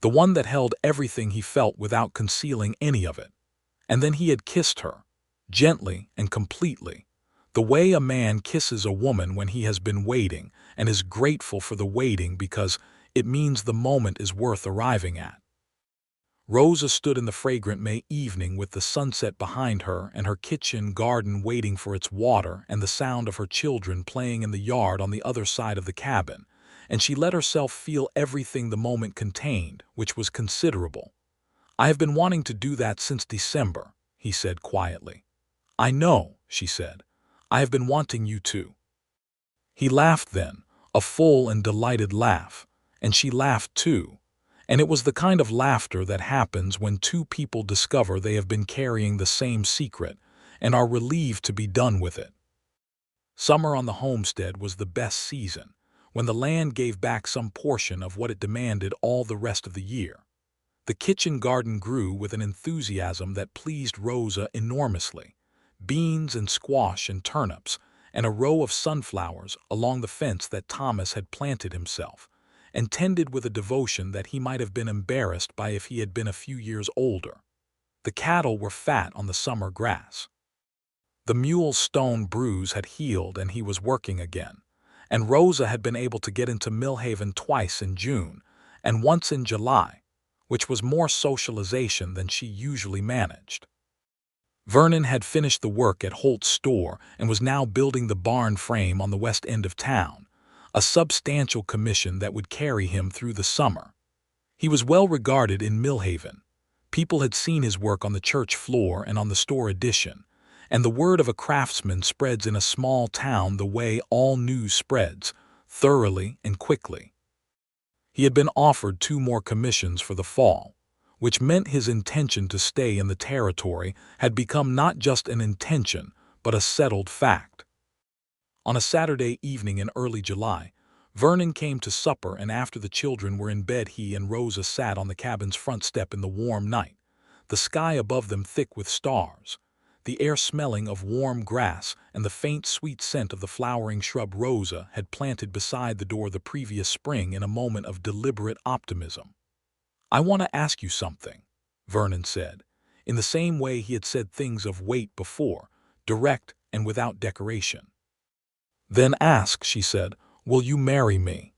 the one that held everything he felt without concealing any of it. And then he had kissed her, gently and completely, the way a man kisses a woman when he has been waiting and is grateful for the waiting because it means the moment is worth arriving at. Rosa stood in the fragrant May evening with the sunset behind her and her kitchen garden waiting for its water and the sound of her children playing in the yard on the other side of the cabin, and she let herself feel everything the moment contained, which was considerable. "I have been wanting to do that since December," he said quietly. "I know," she said. "I have been wanting you to." He laughed then, a full and delighted laugh, and she laughed too. And it was the kind of laughter that happens when two people discover they have been carrying the same secret and are relieved to be done with it. Summer on the homestead was the best season, when the land gave back some portion of what it demanded all the rest of the year. The kitchen garden grew with an enthusiasm that pleased Rosa enormously. Beans and squash and turnips, and a row of sunflowers along the fence that Thomas had planted himself, and tended with a devotion that he might have been embarrassed by if he had been a few years older. The cattle were fat on the summer grass. The mule's stone bruise had healed and he was working again, and Rosa had been able to get into Millhaven twice in June, and once in July, which was more socialization than she usually managed. Vernon had finished the work at Holt's store and was now building the barn frame on the west end of town, a substantial commission that would carry him through the summer. He was well regarded in Millhaven. People had seen his work on the church floor and on the store addition, and the word of a craftsman spreads in a small town the way all news spreads, thoroughly and quickly. He had been offered 2 more commissions for the fall, which meant his intention to stay in the territory had become not just an intention, but a settled fact. On a Saturday evening in early July, Vernon came to supper, and after the children were in bed he and Rosa sat on the cabin's front step in the warm night, the sky above them thick with stars, the air smelling of warm grass and the faint sweet scent of the flowering shrub Rosa had planted beside the door the previous spring in a moment of deliberate optimism. "I want to ask you something," Vernon said, in the same way he had said things of weight before, direct and without decoration. "Then ask," she said, "will you marry me?"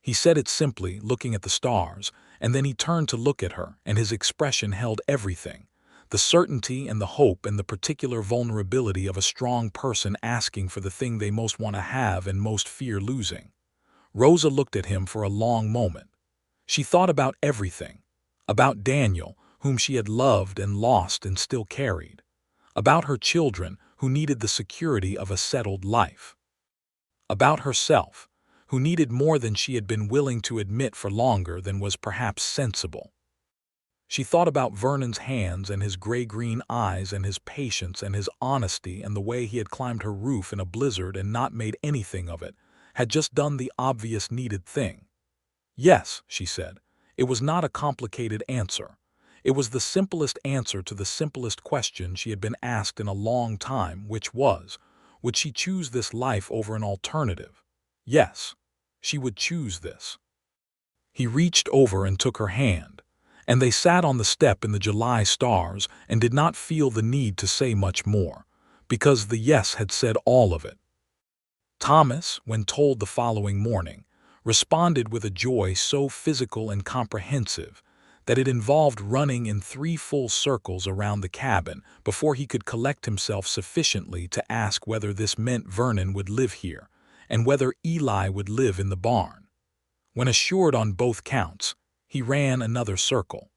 He said it simply, looking at the stars, and then he turned to look at her, and his expression held everything, the certainty and the hope and the particular vulnerability of a strong person asking for the thing they most want to have and most fear losing. Rosa looked at him for a long moment. She thought about everything, about Daniel, whom she had loved and lost and still carried, about her children, who needed the security of a settled life, about herself, who needed more than she had been willing to admit for longer than was perhaps sensible. She thought about Vernon's hands and his gray-green eyes and his patience and his honesty and the way he had climbed her roof in a blizzard and not made anything of it, had just done the obvious needed thing. "Yes," she said. It was not a complicated answer. It was the simplest answer to the simplest question she had been asked in a long time, which was, would she choose this life over an alternative? Yes, she would choose this. He reached over and took her hand, and they sat on the step in the July stars and did not feel the need to say much more, because the yes had said all of it. Thomas, when told the following morning, responded with a joy so physical and comprehensive that it involved running in 3 full circles around the cabin before he could collect himself sufficiently to ask whether this meant Vernon would live here, and whether Eli would live in the barn. When assured on both counts, he ran another circle.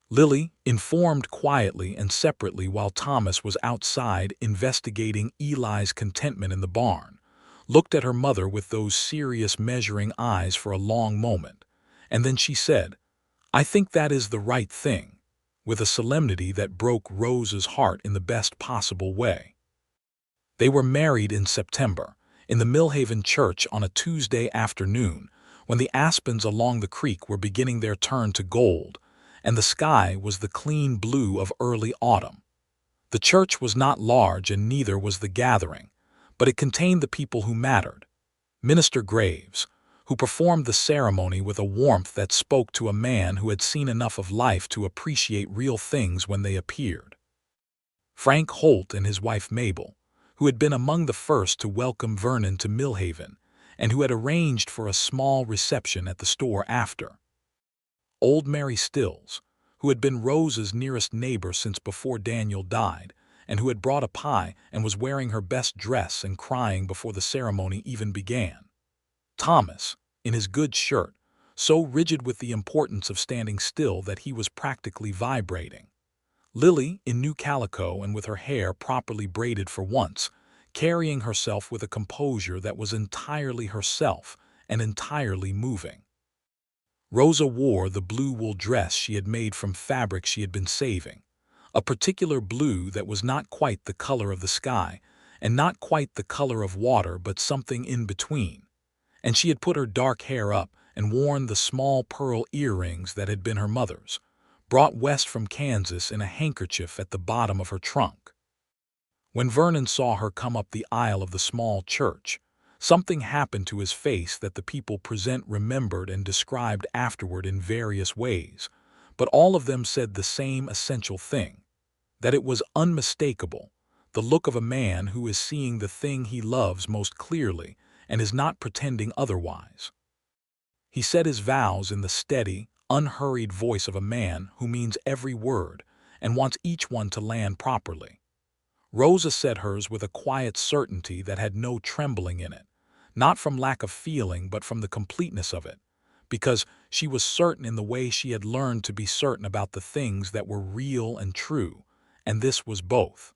Lily, informed quietly and separately while Thomas was outside investigating Eli's contentment in the barn, looked at her mother with those serious measuring eyes for a long moment, and then she said, "I think that is the right thing," with a solemnity that broke Rosa's heart in the best possible way. They were married in September, in the Millhaven church on a Tuesday afternoon, when the aspens along the creek were beginning their turn to gold, and the sky was the clean blue of early autumn. The church was not large and neither was the gathering, but it contained the people who mattered. Minister Graves, who performed the ceremony with a warmth that spoke to a man who had seen enough of life to appreciate real things when they appeared. Frank Holt and his wife Mabel, who had been among the first to welcome Vernon to Millhaven, and who had arranged for a small reception at the store after. Old Mary Stills, who had been Rosa's nearest neighbor since before Daniel died, and who had brought a pie and was wearing her best dress and crying before the ceremony even began. Thomas, in his good shirt, so rigid with the importance of standing still that he was practically vibrating. Lily, in new calico and with her hair properly braided for once, carrying herself with a composure that was entirely herself and entirely moving. Rosa wore the blue wool dress she had made from fabric she had been saving, a particular blue that was not quite the color of the sky and not quite the color of water but something in between, and she had put her dark hair up and worn the small pearl earrings that had been her mother's, brought west from Kansas in a handkerchief at the bottom of her trunk. When Vernon saw her come up the aisle of the small church, something happened to his face that the people present remembered and described afterward in various ways, but all of them said the same essential thing, that it was unmistakable, the look of a man who is seeing the thing he loves most clearly and is not pretending otherwise. He said his vows in the steady, unhurried voice of a man who means every word and wants each one to land properly. Rosa said hers with a quiet certainty that had no trembling in it, not from lack of feeling but from the completeness of it, because she was certain in the way she had learned to be certain about the things that were real and true, and this was both.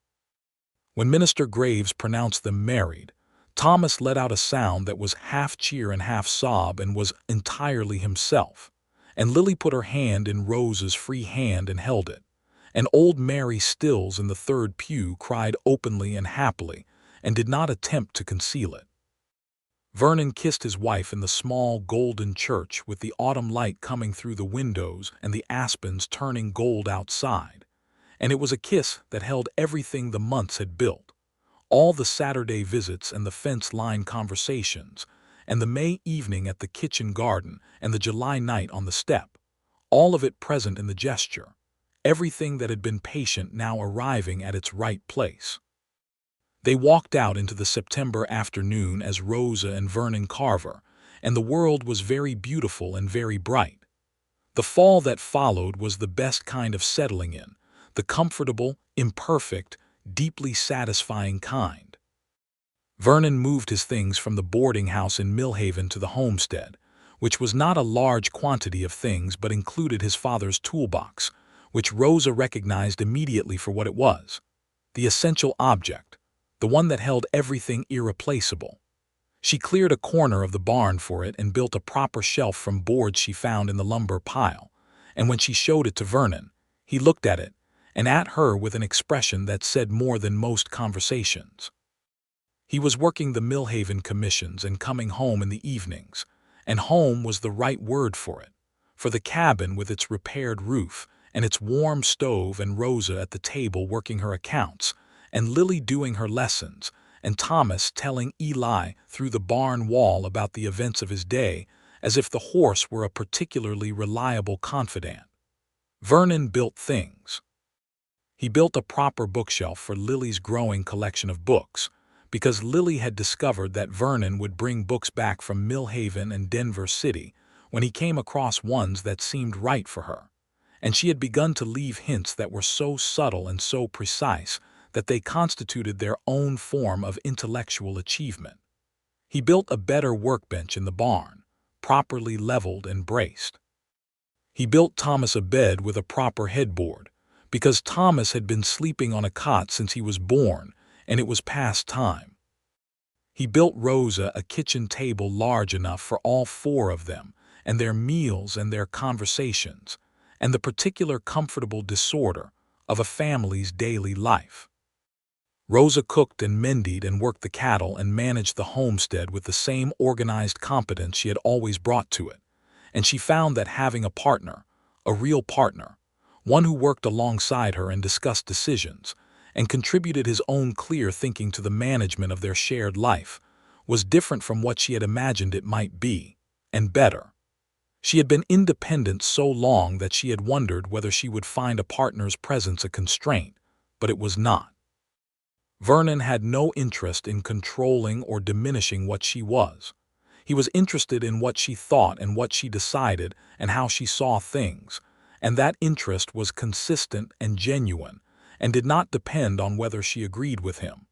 When Minister Graves pronounced them married, Thomas let out a sound that was half cheer and half sob and was entirely himself, and Lily put her hand in Rosa's free hand and held it, and old Mary Stills in the third pew cried openly and happily and did not attempt to conceal it. Vernon kissed his wife in the small golden church with the autumn light coming through the windows and the aspens turning gold outside, and it was a kiss that held everything the months had built, all the Saturday visits and the fence-line conversations, and the May evening at the kitchen garden and the July night on the step, all of it present in the gesture, everything that had been patient now arriving at its right place. They walked out into the September afternoon as Rosa and Vernon Carver, and the world was very beautiful and very bright. The fall that followed was the best kind of settling in, the comfortable, imperfect, deeply satisfying kind. Vernon moved his things from the boarding house in Millhaven to the homestead, which was not a large quantity of things but included his father's toolbox, which Rosa recognized immediately for what it was, the essential object, the one that held everything irreplaceable. She cleared a corner of the barn for it and built a proper shelf from boards she found in the lumber pile, and when she showed it to Vernon, he looked at it and at her with an expression that said more than most conversations. He was working the Millhaven commissions and coming home in the evenings, and home was the right word for it, for the cabin with its repaired roof and its warm stove and Rosa at the table working her accounts, and Lily doing her lessons, and Thomas telling Eli through the barn wall about the events of his day, as if the horse were a particularly reliable confidant. Vernon built things. He built a proper bookshelf for Lily's growing collection of books, because Lily had discovered that Vernon would bring books back from Millhaven and Denver City when he came across ones that seemed right for her, and she had begun to leave hints that were so subtle and so precise that they constituted their own form of intellectual achievement. He built a better workbench in the barn, properly leveled and braced. He built Thomas a bed with a proper headboard, because Thomas had been sleeping on a cot since he was born, and it was past time. He built Rosa a kitchen table large enough for all four of them, and their meals and their conversations, and the particular comfortable disorder of a family's daily life. Rosa cooked and mended and worked the cattle and managed the homestead with the same organized competence she had always brought to it, and she found that having a partner, a real partner, one who worked alongside her and discussed decisions, and contributed his own clear thinking to the management of their shared life, was different from what she had imagined it might be, and better. She had been independent so long that she had wondered whether she would find a partner's presence a constraint, but it was not. Vernon had no interest in controlling or diminishing what she was. He was interested in what she thought and what she decided and how she saw things, and that interest was consistent and genuine, and did not depend on whether she agreed with him.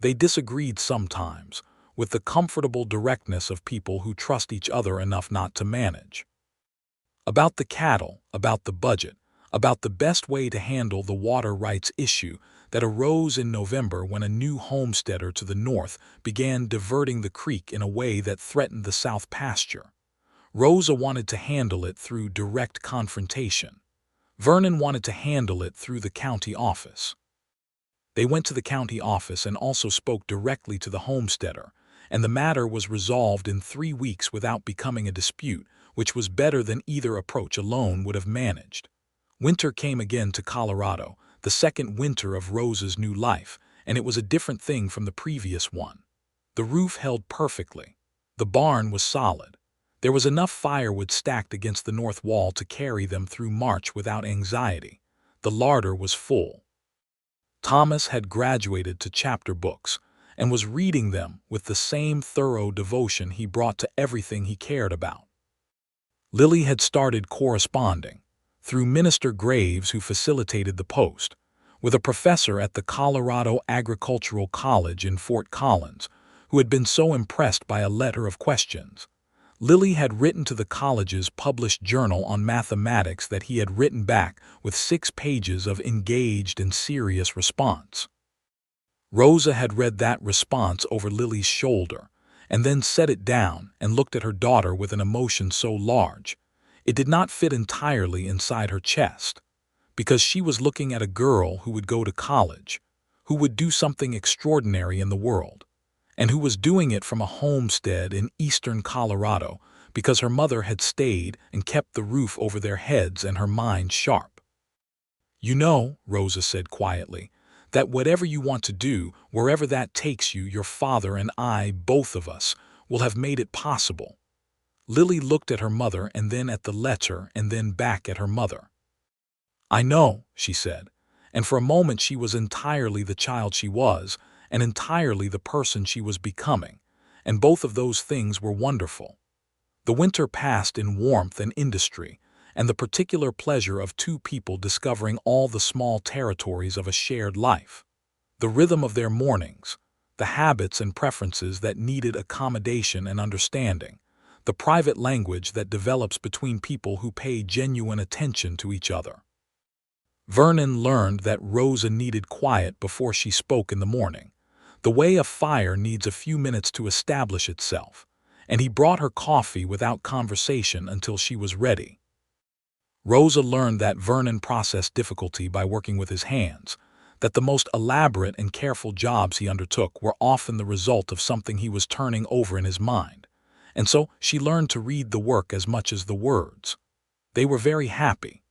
They disagreed sometimes, with the comfortable directness of people who trust each other enough not to manage. About the cattle, about the budget, about the best way to handle the water rights issue that arose in November when a new homesteader to the north began diverting the creek in a way that threatened the south pasture. Rosa wanted to handle it through direct confrontation. Vernon wanted to handle it through the county office. They went to the county office and also spoke directly to the homesteader, and the matter was resolved in 3 weeks without becoming a dispute, which was better than either approach alone would have managed. Winter came again to Colorado, the second winter of Rosa's new life, and it was a different thing from the previous one. The roof held perfectly. The barn was solid. There was enough firewood stacked against the north wall to carry them through March without anxiety. The larder was full. Thomas had graduated to chapter books and was reading them with the same thorough devotion he brought to everything he cared about. Lily had started corresponding, through Minister Graves, who facilitated the post, with a professor at the Colorado Agricultural College in Fort Collins, who had been so impressed by a letter of questions. Lily had written to the college's published journal on mathematics that he had written back with 6 pages of engaged and serious response. Rosa had read that response over Lily's shoulder, and then set it down and looked at her daughter with an emotion so large, it did not fit entirely inside her chest, because she was looking at a girl who would go to college, who would do something extraordinary in the world, and who was doing it from a homestead in eastern Colorado because her mother had stayed and kept the roof over their heads and her mind sharp. "You know," Rosa said quietly, "that whatever you want to do, wherever that takes you, your father and I, both of us, will have made it possible." Lily looked at her mother and then at the letter and then back at her mother. "I know," she said, and for a moment she was entirely the child she was and entirely the person she was becoming, and both of those things were wonderful. The winter passed in warmth and industry, and the particular pleasure of 2 people discovering all the small territories of a shared life, the rhythm of their mornings, the habits and preferences that needed accommodation and understanding, the private language that develops between people who pay genuine attention to each other. Vernon learned that Rosa needed quiet before she spoke in the morning, the way a fire needs a few minutes to establish itself, and he brought her coffee without conversation until she was ready. Rosa learned that Vernon processed difficulty by working with his hands, that the most elaborate and careful jobs he undertook were often the result of something he was turning over in his mind, and so she learned to read the work as much as the words. They were very happy.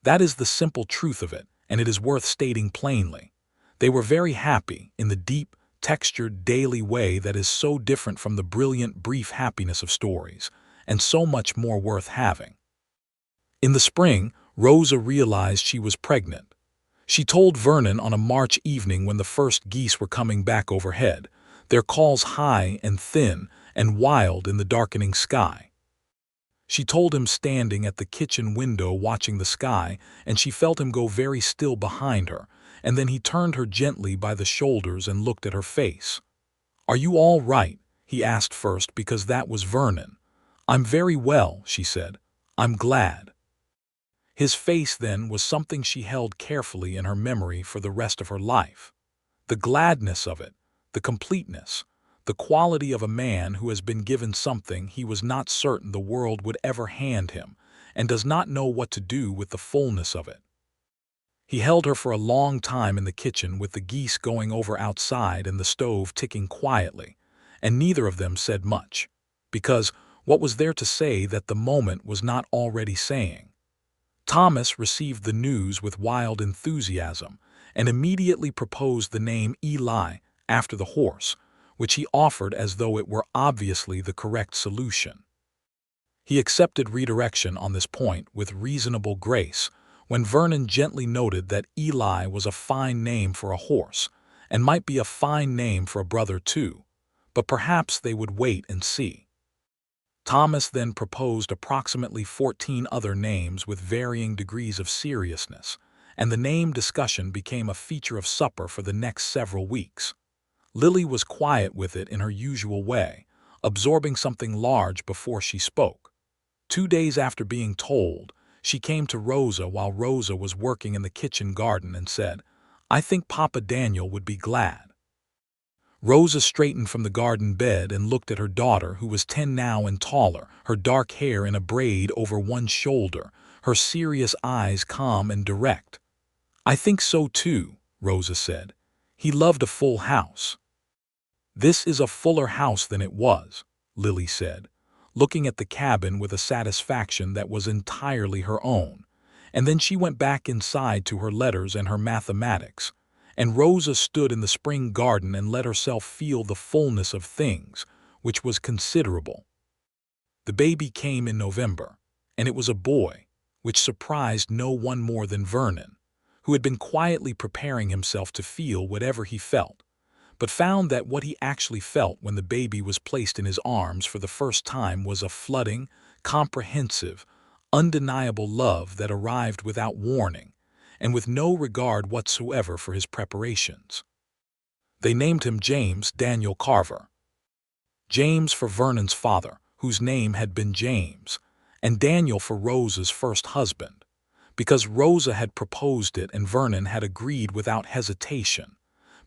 That is the simple truth of it, and it is worth stating plainly. They were very happy in the deep, textured, daily way that is so different from the brilliant, brief happiness of stories, and so much more worth having. In the spring, Rosa realized she was pregnant. She told Vernon on a March evening when the first geese were coming back overhead, their calls high and thin and wild in the darkening sky. She told him standing at the kitchen window watching the sky, and she felt him go very still behind her, and then he turned her gently by the shoulders and looked at her face. "Are you all right?" he asked first, because that was Vernon. "I'm very well," she said. "I'm glad." His face then was something she held carefully in her memory for the rest of her life. The gladness of it, the completeness, the quality of a man who has been given something he was not certain the world would ever hand him and does not know what to do with the fullness of it. He held her for a long time in the kitchen with the geese going over outside and the stove ticking quietly, and neither of them said much, because what was there to say that the moment was not already saying? Thomas received the news with wild enthusiasm and immediately proposed the name Eli after the horse, which he offered as though it were obviously the correct solution. He accepted redirection on this point with reasonable grace when Vernon gently noted that Eli was a fine name for a horse and might be a fine name for a brother too, but perhaps they would wait and see. Thomas then proposed approximately 14 other names with varying degrees of seriousness, and the name discussion became a feature of supper for the next several weeks. Lily was quiet with it in her usual way, absorbing something large before she spoke. 2 days after being told, she came to Rosa while Rosa was working in the kitchen garden and said, "I think Papa Daniel would be glad." Rosa straightened from the garden bed and looked at her daughter, who was 10 now and taller, her dark hair in a braid over one shoulder, her serious eyes calm and direct. "I think so too," Rosa said. "He loved a full house." "This is a fuller house than it was," Lily said, looking at the cabin with a satisfaction that was entirely her own. And then she went back inside to her letters and her mathematics, and Rosa stood in the spring garden and let herself feel the fullness of things, which was considerable. The baby came in November, and it was a boy, which surprised no one more than Vernon, who had been quietly preparing himself to feel whatever he felt, but found that what he actually felt when the baby was placed in his arms for the first time was a flooding, comprehensive, undeniable love that arrived without warning and with no regard whatsoever for his preparations. They named him James Daniel Carver. James for Vernon's father, whose name had been James, and Daniel for Rosa's first husband, because Rosa had proposed it and Vernon had agreed without hesitation,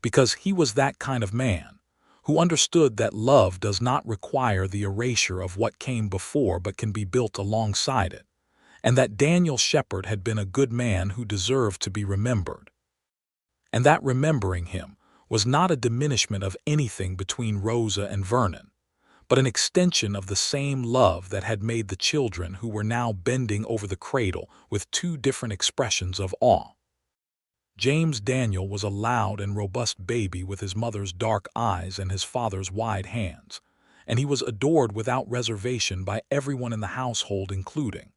because he was that kind of man, who understood that love does not require the erasure of what came before but can be built alongside it, and that Daniel Shepard had been a good man who deserved to be remembered. And that remembering him was not a diminishment of anything between Rosa and Vernon, but an extension of the same love that had made the children who were now bending over the cradle with two different expressions of awe. James Daniel was a loud and robust baby with his mother's dark eyes and his father's wide hands, and he was adored without reservation by everyone in the household, including,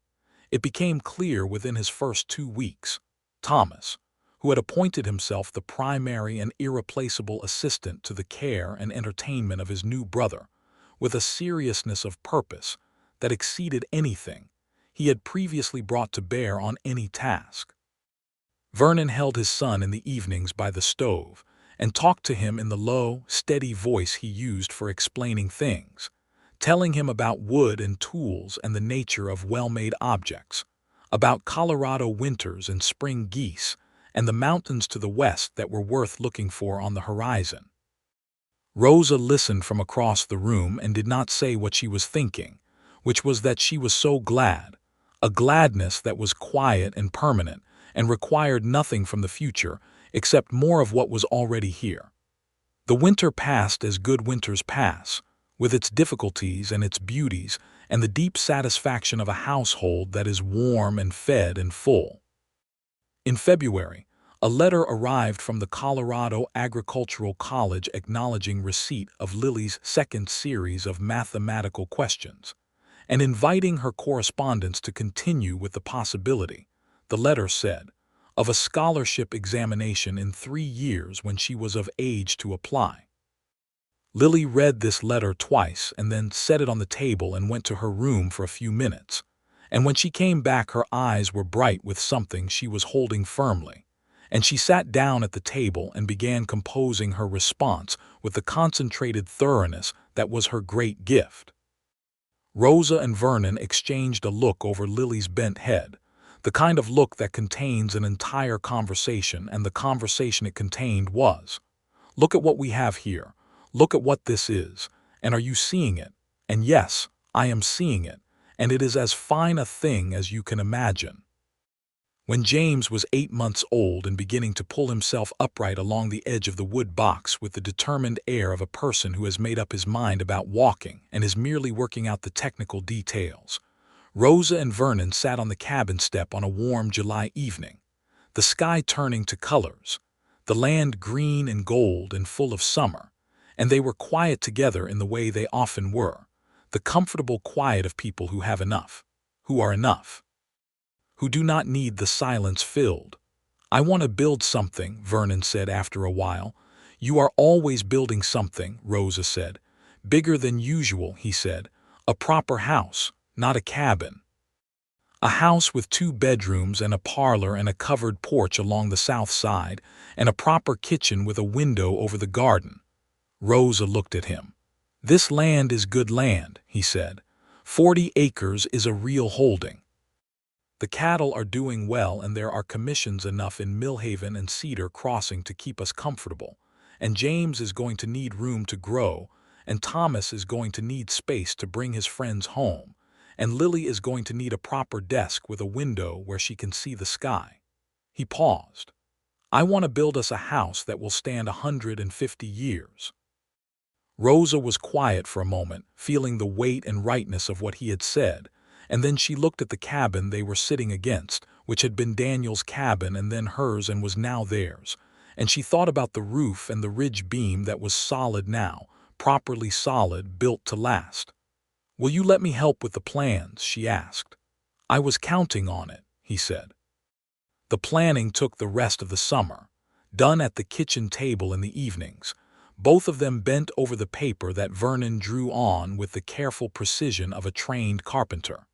it became clear within his first 2 weeks, Thomas, who had appointed himself the primary and irreplaceable assistant to the care and entertainment of his new brother, with a seriousness of purpose that exceeded anything he had previously brought to bear on any task. Vernon held his son in the evenings by the stove and talked to him in the low, steady voice he used for explaining things, telling him about wood and tools and the nature of well-made objects, about Colorado winters and spring geese and the mountains to the west that were worth looking for on the horizon. Rosa listened from across the room and did not say what she was thinking, which was that she was so glad, a gladness that was quiet and permanent and required nothing from the future except more of what was already here. The winter passed as good winters pass, with its difficulties and its beauties and the deep satisfaction of a household that is warm and fed and full. In February, a letter arrived from the Colorado Agricultural College acknowledging receipt of Lily's second series of mathematical questions and inviting her correspondence to continue with the possibility, the letter said, of a scholarship examination in 3 years when she was of age to apply. Lily read this letter twice and then set it on the table and went to her room for a few minutes, and when she came back her eyes were bright with something she was holding firmly, and she sat down at the table and began composing her response with the concentrated thoroughness that was her great gift. Rosa and Vernon exchanged a look over Lily's bent head, the kind of look that contains an entire conversation, and the conversation it contained was, "Look at what we have here. Look at what this is, and are you seeing it? And yes, I am seeing it, and it is as fine a thing as you can imagine." When James was 8 months old and beginning to pull himself upright along the edge of the wood box with the determined air of a person who has made up his mind about walking and is merely working out the technical details, Rosa and Vernon sat on the cabin step on a warm July evening, the sky turning to colors, the land green and gold and full of summer, and they were quiet together in the way they often were, the comfortable quiet of people who have enough, who are enough, who do not need the silence filled. "I want to build something," Vernon said after a while. "You are always building something," Rosa said. "Bigger than usual," he said, A proper house, not a cabin. A house with 2 bedrooms and a parlor and a covered porch along the south side, and a proper kitchen with a window over the garden. Rosa looked at him. "This land is good land," he said. 40 acres is a real holding. The cattle are doing well, and there are commissions enough in Millhaven and Cedar Crossing to keep us comfortable. And James is going to need room to grow, and Thomas is going to need space to bring his friends home, and Lily is going to need a proper desk with a window where she can see the sky. He paused. "I want to build us a house that will stand 150 years. Rosa was quiet for a moment, feeling the weight and rightness of what he had said, and then she looked at the cabin they were sitting against, which had been Daniel's cabin and then hers and was now theirs, and she thought about the roof and the ridge beam that was solid now, properly solid, built to last. "Will you let me help with the plans?" she asked. "I was counting on it," he said. The planning took the rest of the summer, done at the kitchen table in the evenings. Both of them bent over the paper that Vernon drew on with the careful precision of a trained carpenter.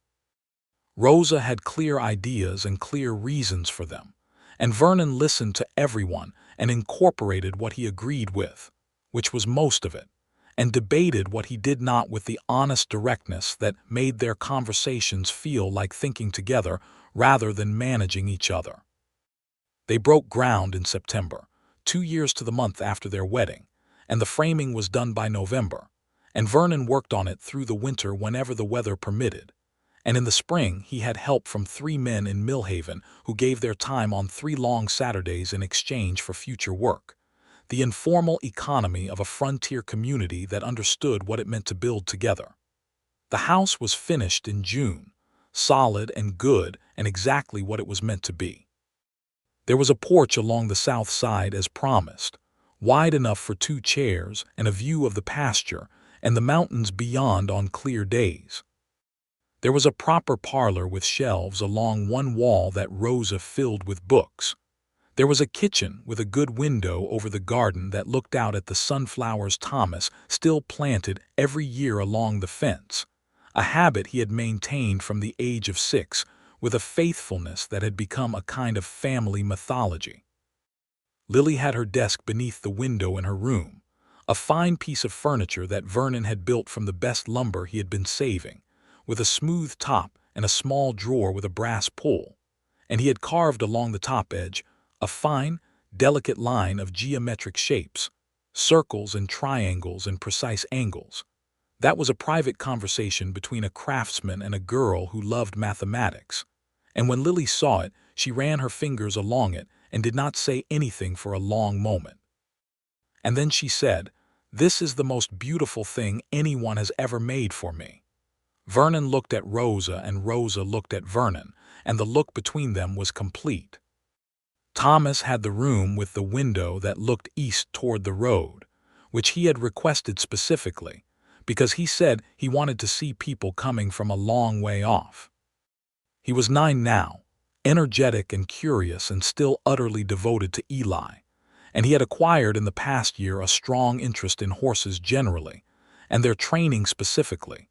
Rosa had clear ideas and clear reasons for them, and Vernon listened to everyone and incorporated what he agreed with, which was most of it, and debated what he did not with the honest directness that made their conversations feel like thinking together rather than managing each other. They broke ground in September, 2 years to the month after their wedding, and the framing was done by November, and Vernon worked on it through the winter whenever the weather permitted, and in the spring he had help from 3 men in Millhaven who gave their time on 3 long Saturdays in exchange for future work. The informal economy of a frontier community that understood what it meant to build together. The house was finished in June, solid and good and exactly what it was meant to be. There was a porch along the south side as promised, wide enough for 2 chairs and a view of the pasture and the mountains beyond on clear days. There was a proper parlor with shelves along one wall that Rosa filled with books. There was a kitchen with a good window over the garden that looked out at the sunflowers Thomas still planted every year along the fence, a habit he had maintained from the age of 6, with a faithfulness that had become a kind of family mythology. Lily had her desk beneath the window in her room, a fine piece of furniture that Vernon had built from the best lumber he had been saving, with a smooth top and a small drawer with a brass pull, and he had carved along the top edge a fine, delicate line of geometric shapes, circles and triangles and precise angles. That was a private conversation between a craftsman and a girl who loved mathematics, and when Lily saw it, she ran her fingers along it and did not say anything for a long moment. And then she said, "This is the most beautiful thing anyone has ever made for me." Vernon looked at Rosa and Rosa looked at Vernon, and the look between them was complete. Thomas had the room with the window that looked east toward the road, which he had requested specifically, because he said he wanted to see people coming from a long way off. He was 9 now, energetic and curious and still utterly devoted to Eli, and he had acquired in the past year a strong interest in horses generally, and their training specifically,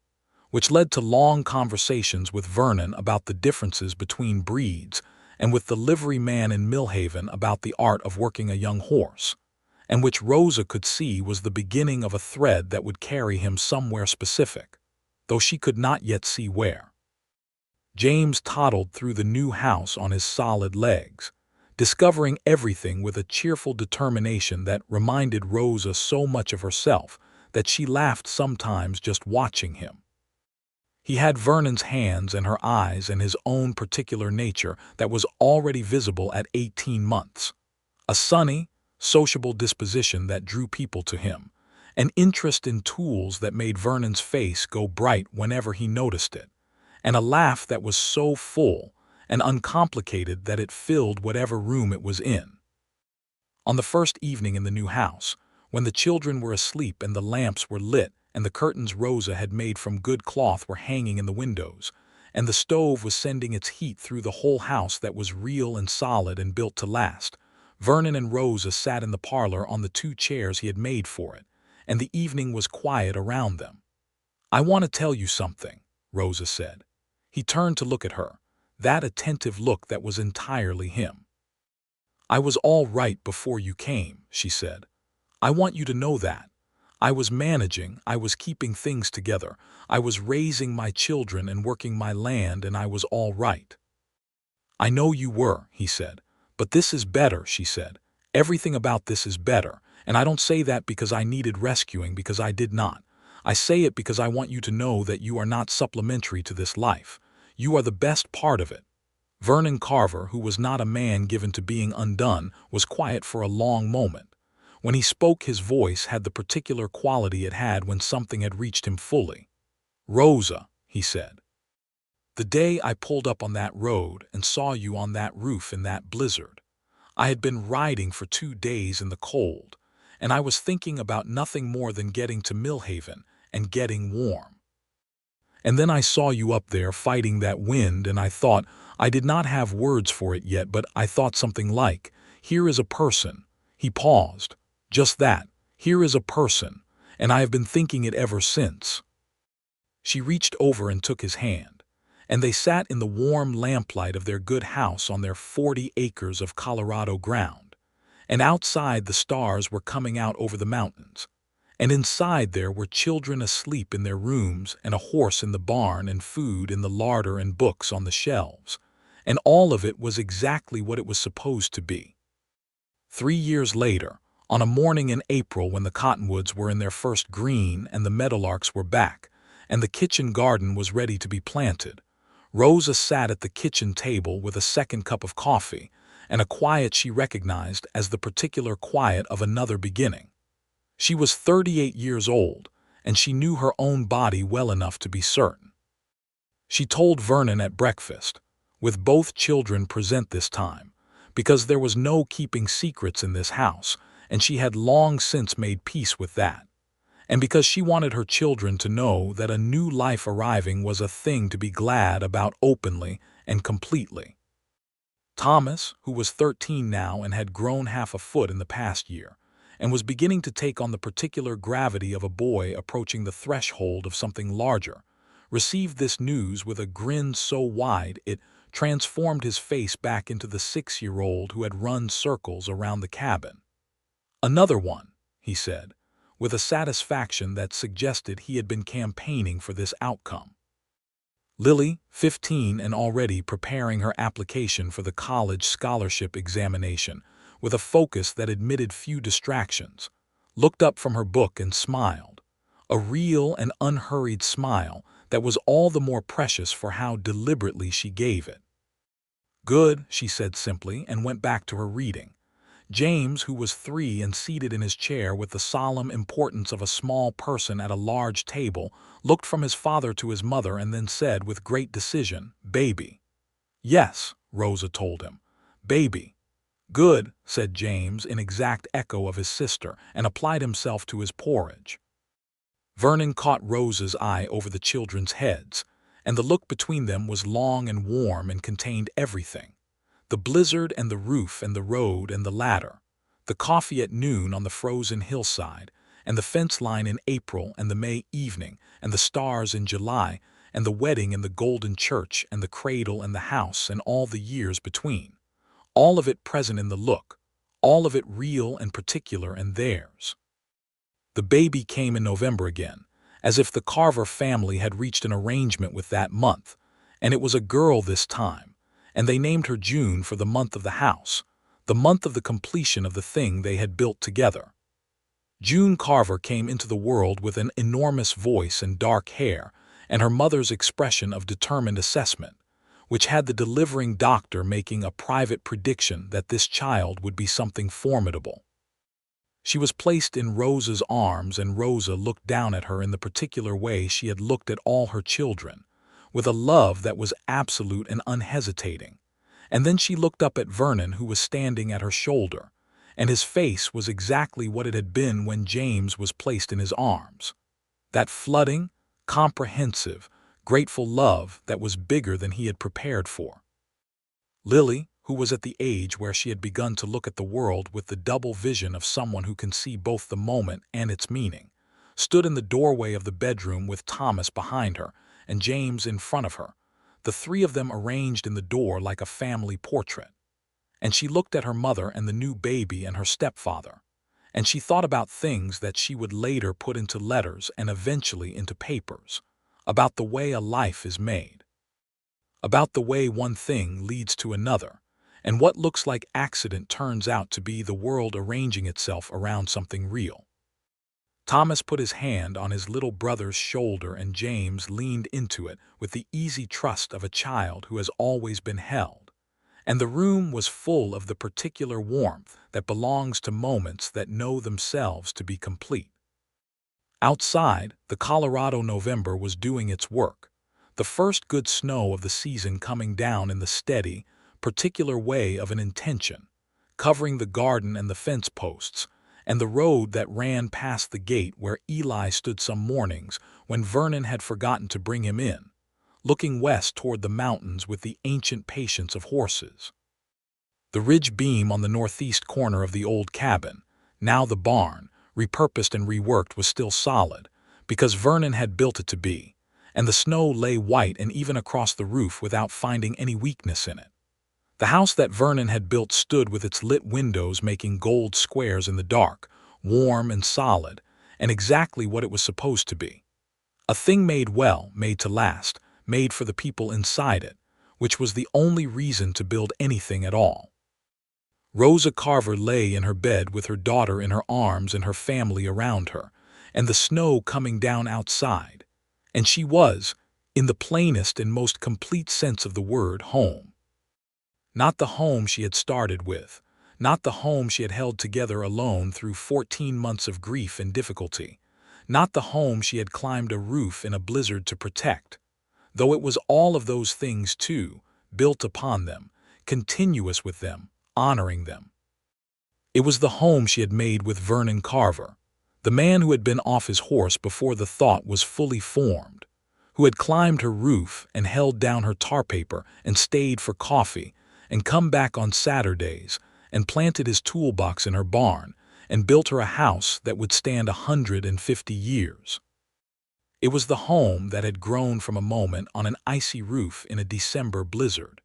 which led to long conversations with Vernon about the differences between breeds and with the livery man in Millhaven about the art of working a young horse, and which Rosa could see was the beginning of a thread that would carry him somewhere specific, though she could not yet see where. James toddled through the new house on his solid legs, discovering everything with a cheerful determination that reminded Rosa so much of herself that she laughed sometimes just watching him. He had Vernon's hands and her eyes and his own particular nature that was already visible at 18 months. A sunny, sociable disposition that drew people to him, an interest in tools that made Vernon's face go bright whenever he noticed it, and a laugh that was so full and uncomplicated that it filled whatever room it was in. On the first evening in the new house, when the children were asleep and the lamps were lit, and the curtains Rosa had made from good cloth were hanging in the windows, and the stove was sending its heat through the whole house that was real and solid and built to last, Vernon and Rosa sat in the parlor on the 2 chairs he had made for it, and the evening was quiet around them. "I want to tell you something," Rosa said. He turned to look at her, that attentive look that was entirely him. "I was all right before you came," she said. "I want you to know that. I was managing, I was keeping things together, I was raising my children and working my land, and I was all right." "I know you were," he said. "But this is better," she said. "Everything about this is better, and I don't say that because I needed rescuing, because I did not. I say it because I want you to know that you are not supplementary to this life. You are the best part of it." Vernon Carver, who was not a man given to being undone, was quiet for a long moment. When he spoke, his voice had the particular quality it had when something had reached him fully. "Rosa," he said, "the day I pulled up on that road and saw you on that roof in that blizzard, I had been riding for 2 days in the cold, and I was thinking about nothing more than getting to Millhaven and getting warm. And then I saw you up there fighting that wind, and I thought, I did not have words for it yet, but I thought something like, here is a person." He paused. "Just that, here is a person, and I have been thinking it ever since." She reached over and took his hand, and they sat in the warm lamplight of their good house on their 40 acres of Colorado ground, and outside the stars were coming out over the mountains. And inside there were children asleep in their rooms, and a horse in the barn, and food in the larder, and books on the shelves. And all of it was exactly what it was supposed to be. 3 years later, on a morning in April when the cottonwoods were in their first green and the meadowlarks were back, and the kitchen garden was ready to be planted, Rosa sat at the kitchen table with a second cup of coffee, and a quiet she recognized as the particular quiet of another beginning. She was 38 years old, and she knew her own body well enough to be certain. She told Vernon at breakfast, with both children present this time, because there was no keeping secrets in this house, and she had long since made peace with that, and because she wanted her children to know that a new life arriving was a thing to be glad about openly and completely. Thomas, who was 13 now and had grown half a foot in the past year, and was beginning to take on the particular gravity of a boy approaching the threshold of something larger, received this news with a grin so wide it transformed his face back into the 6-year-old who had run circles around the cabin. "Another one," he said, with a satisfaction that suggested he had been campaigning for this outcome. Lily, 15 and already preparing her application for the college scholarship examination, with a focus that admitted few distractions, looked up from her book and smiled, a real and unhurried smile that was all the more precious for how deliberately she gave it. "Good," she said simply, and went back to her reading. James, who was 3 and seated in his chair with the solemn importance of a small person at a large table, looked from his father to his mother and then said with great decision, "Baby." "Yes," Rosa told him. "Baby." "Good," said James in exact echo of his sister, and applied himself to his porridge. Vernon caught Rosa's eye over the children's heads, and the look between them was long and warm and contained everything. The blizzard and the roof and the road and the ladder, the coffee at noon on the frozen hillside, and the fence line in April and the May evening, and the stars in July, and the wedding in the golden church, and the cradle and the house, and all the years between. All of it present in the look, all of it real and particular and theirs. The baby came in November again, as if the Carver family had reached an arrangement with that month, and it was a girl this time, and they named her June for the month of the house, the month of the completion of the thing they had built together. June Carver came into the world with an enormous voice and dark hair, and her mother's expression of determined assessment, which had the delivering doctor making a private prediction that this child would be something formidable. She was placed in Rosa's arms, and Rosa looked down at her in the particular way she had looked at all her children, with a love that was absolute and unhesitating. And then she looked up at Vernon, who was standing at her shoulder, and his face was exactly what it had been when James was placed in his arms. That flooding, comprehensive, grateful love that was bigger than he had prepared for. Lily, who was at the age where she had begun to look at the world with the double vision of someone who can see both the moment and its meaning, stood in the doorway of the bedroom with Thomas behind her and James in front of her, the three of them arranged in the door like a family portrait. And she looked at her mother and the new baby and her stepfather, and she thought about things that she would later put into letters and eventually into papers, about the way a life is made, about the way one thing leads to another, and what looks like accident turns out to be the world arranging itself around something real. Thomas put his hand on his little brother's shoulder and James leaned into it with the easy trust of a child who has always been held. And the room was full of the particular warmth that belongs to moments that know themselves to be complete. Outside, the Colorado November was doing its work, the first good snow of the season coming down in the steady, particular way of an intention, covering the garden and the fence posts, and the road that ran past the gate where Eli stood some mornings when Vernon had forgotten to bring him in, looking west toward the mountains with the ancient patience of horses. The ridge beam on the northeast corner of the old cabin, now the barn, repurposed and reworked, was still solid, because Vernon had built it to be, and the snow lay white and even across the roof without finding any weakness in it. The house that Vernon had built stood with its lit windows making gold squares in the dark, warm and solid, and exactly what it was supposed to be. A thing made well, made to last, made for the people inside it, which was the only reason to build anything at all. Rosa Carver lay in her bed with her daughter in her arms and her family around her, and the snow coming down outside, and she was, in the plainest and most complete sense of the word, home. Not the home she had started with, not the home she had held together alone through 14 months of grief and difficulty, not the home she had climbed a roof in a blizzard to protect, though it was all of those things too, built upon them, continuous with them, honoring them. It was the home she had made with Vernon Carver, the man who had been off his horse before the thought was fully formed, who had climbed her roof and held down her tar paper and stayed for coffee and come back on Saturdays and planted his toolbox in her barn and built her a house that would stand 150 years. It was the home that had grown from a moment on an icy roof in a December blizzard,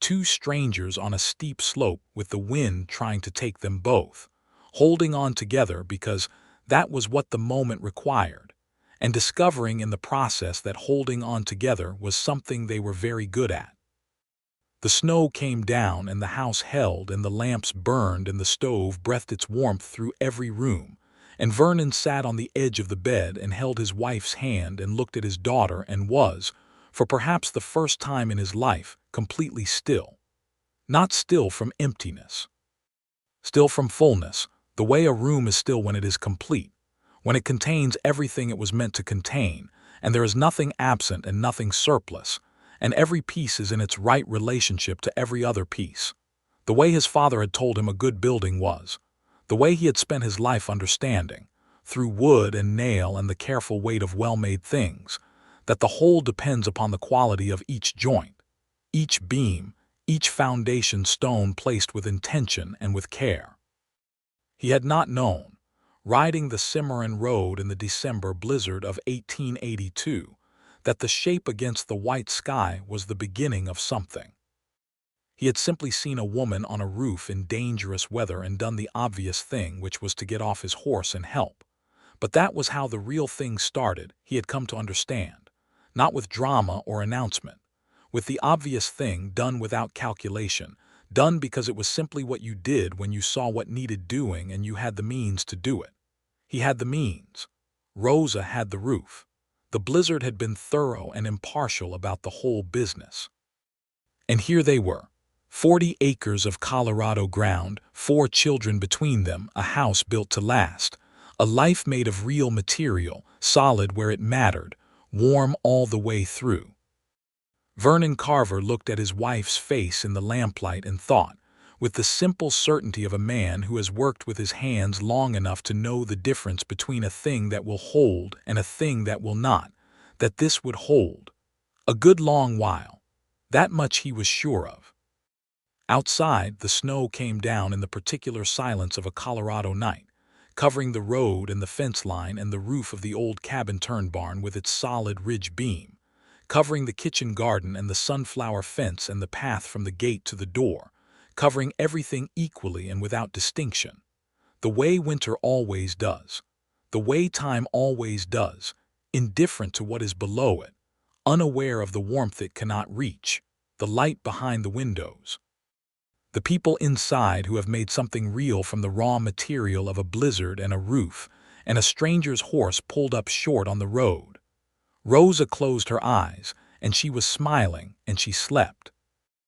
two strangers on a steep slope with the wind trying to take them both, holding on together because that was what the moment required, and discovering in the process that holding on together was something they were very good at. The snow came down and the house held and the lamps burned and the stove breathed its warmth through every room, and Vernon sat on the edge of the bed and held his wife's hand and looked at his daughter and was, for perhaps the first time in his life, completely still. Not still from emptiness. Still from fullness, the way a room is still when it is complete, when it contains everything it was meant to contain, and there is nothing absent and nothing surplus, and every piece is in its right relationship to every other piece. The way his father had told him a good building was, the way he had spent his life understanding, through wood and nail and the careful weight of well-made things, that the whole depends upon the quality of each joint, each beam, each foundation stone placed with intention and with care. He had not known, riding the Cimarron Road in the December blizzard of 1882, that the shape against the white sky was the beginning of something. He had simply seen a woman on a roof in dangerous weather and done the obvious thing, which was to get off his horse and help. But that was how the real thing started, he had come to understand, not with drama or announcement, with the obvious thing done without calculation, done because it was simply what you did when you saw what needed doing and you had the means to do it. He had the means. Rosa had the roof. The blizzard had been thorough and impartial about the whole business. And here they were, 40 acres of Colorado ground, 4 children between them, a house built to last, a life made of real material, solid where it mattered, warm all the way through. Vernon Carver looked at his wife's face in the lamplight and thought, with the simple certainty of a man who has worked with his hands long enough to know the difference between a thing that will hold and a thing that will not, that this would hold. A good long while. That much he was sure of. Outside, the snow came down in the particular silence of a Colorado night, covering the road and the fence line and the roof of the old cabin-turned barn with its solid ridge beam, covering the kitchen garden and the sunflower fence and the path from the gate to the door, covering everything equally and without distinction, the way winter always does, the way time always does, indifferent to what is below it, unaware of the warmth it cannot reach, the light behind the windows. The people inside who have made something real from the raw material of a blizzard and a roof, and a stranger's horse pulled up short on the road. Rosa closed her eyes, and she was smiling, and she slept.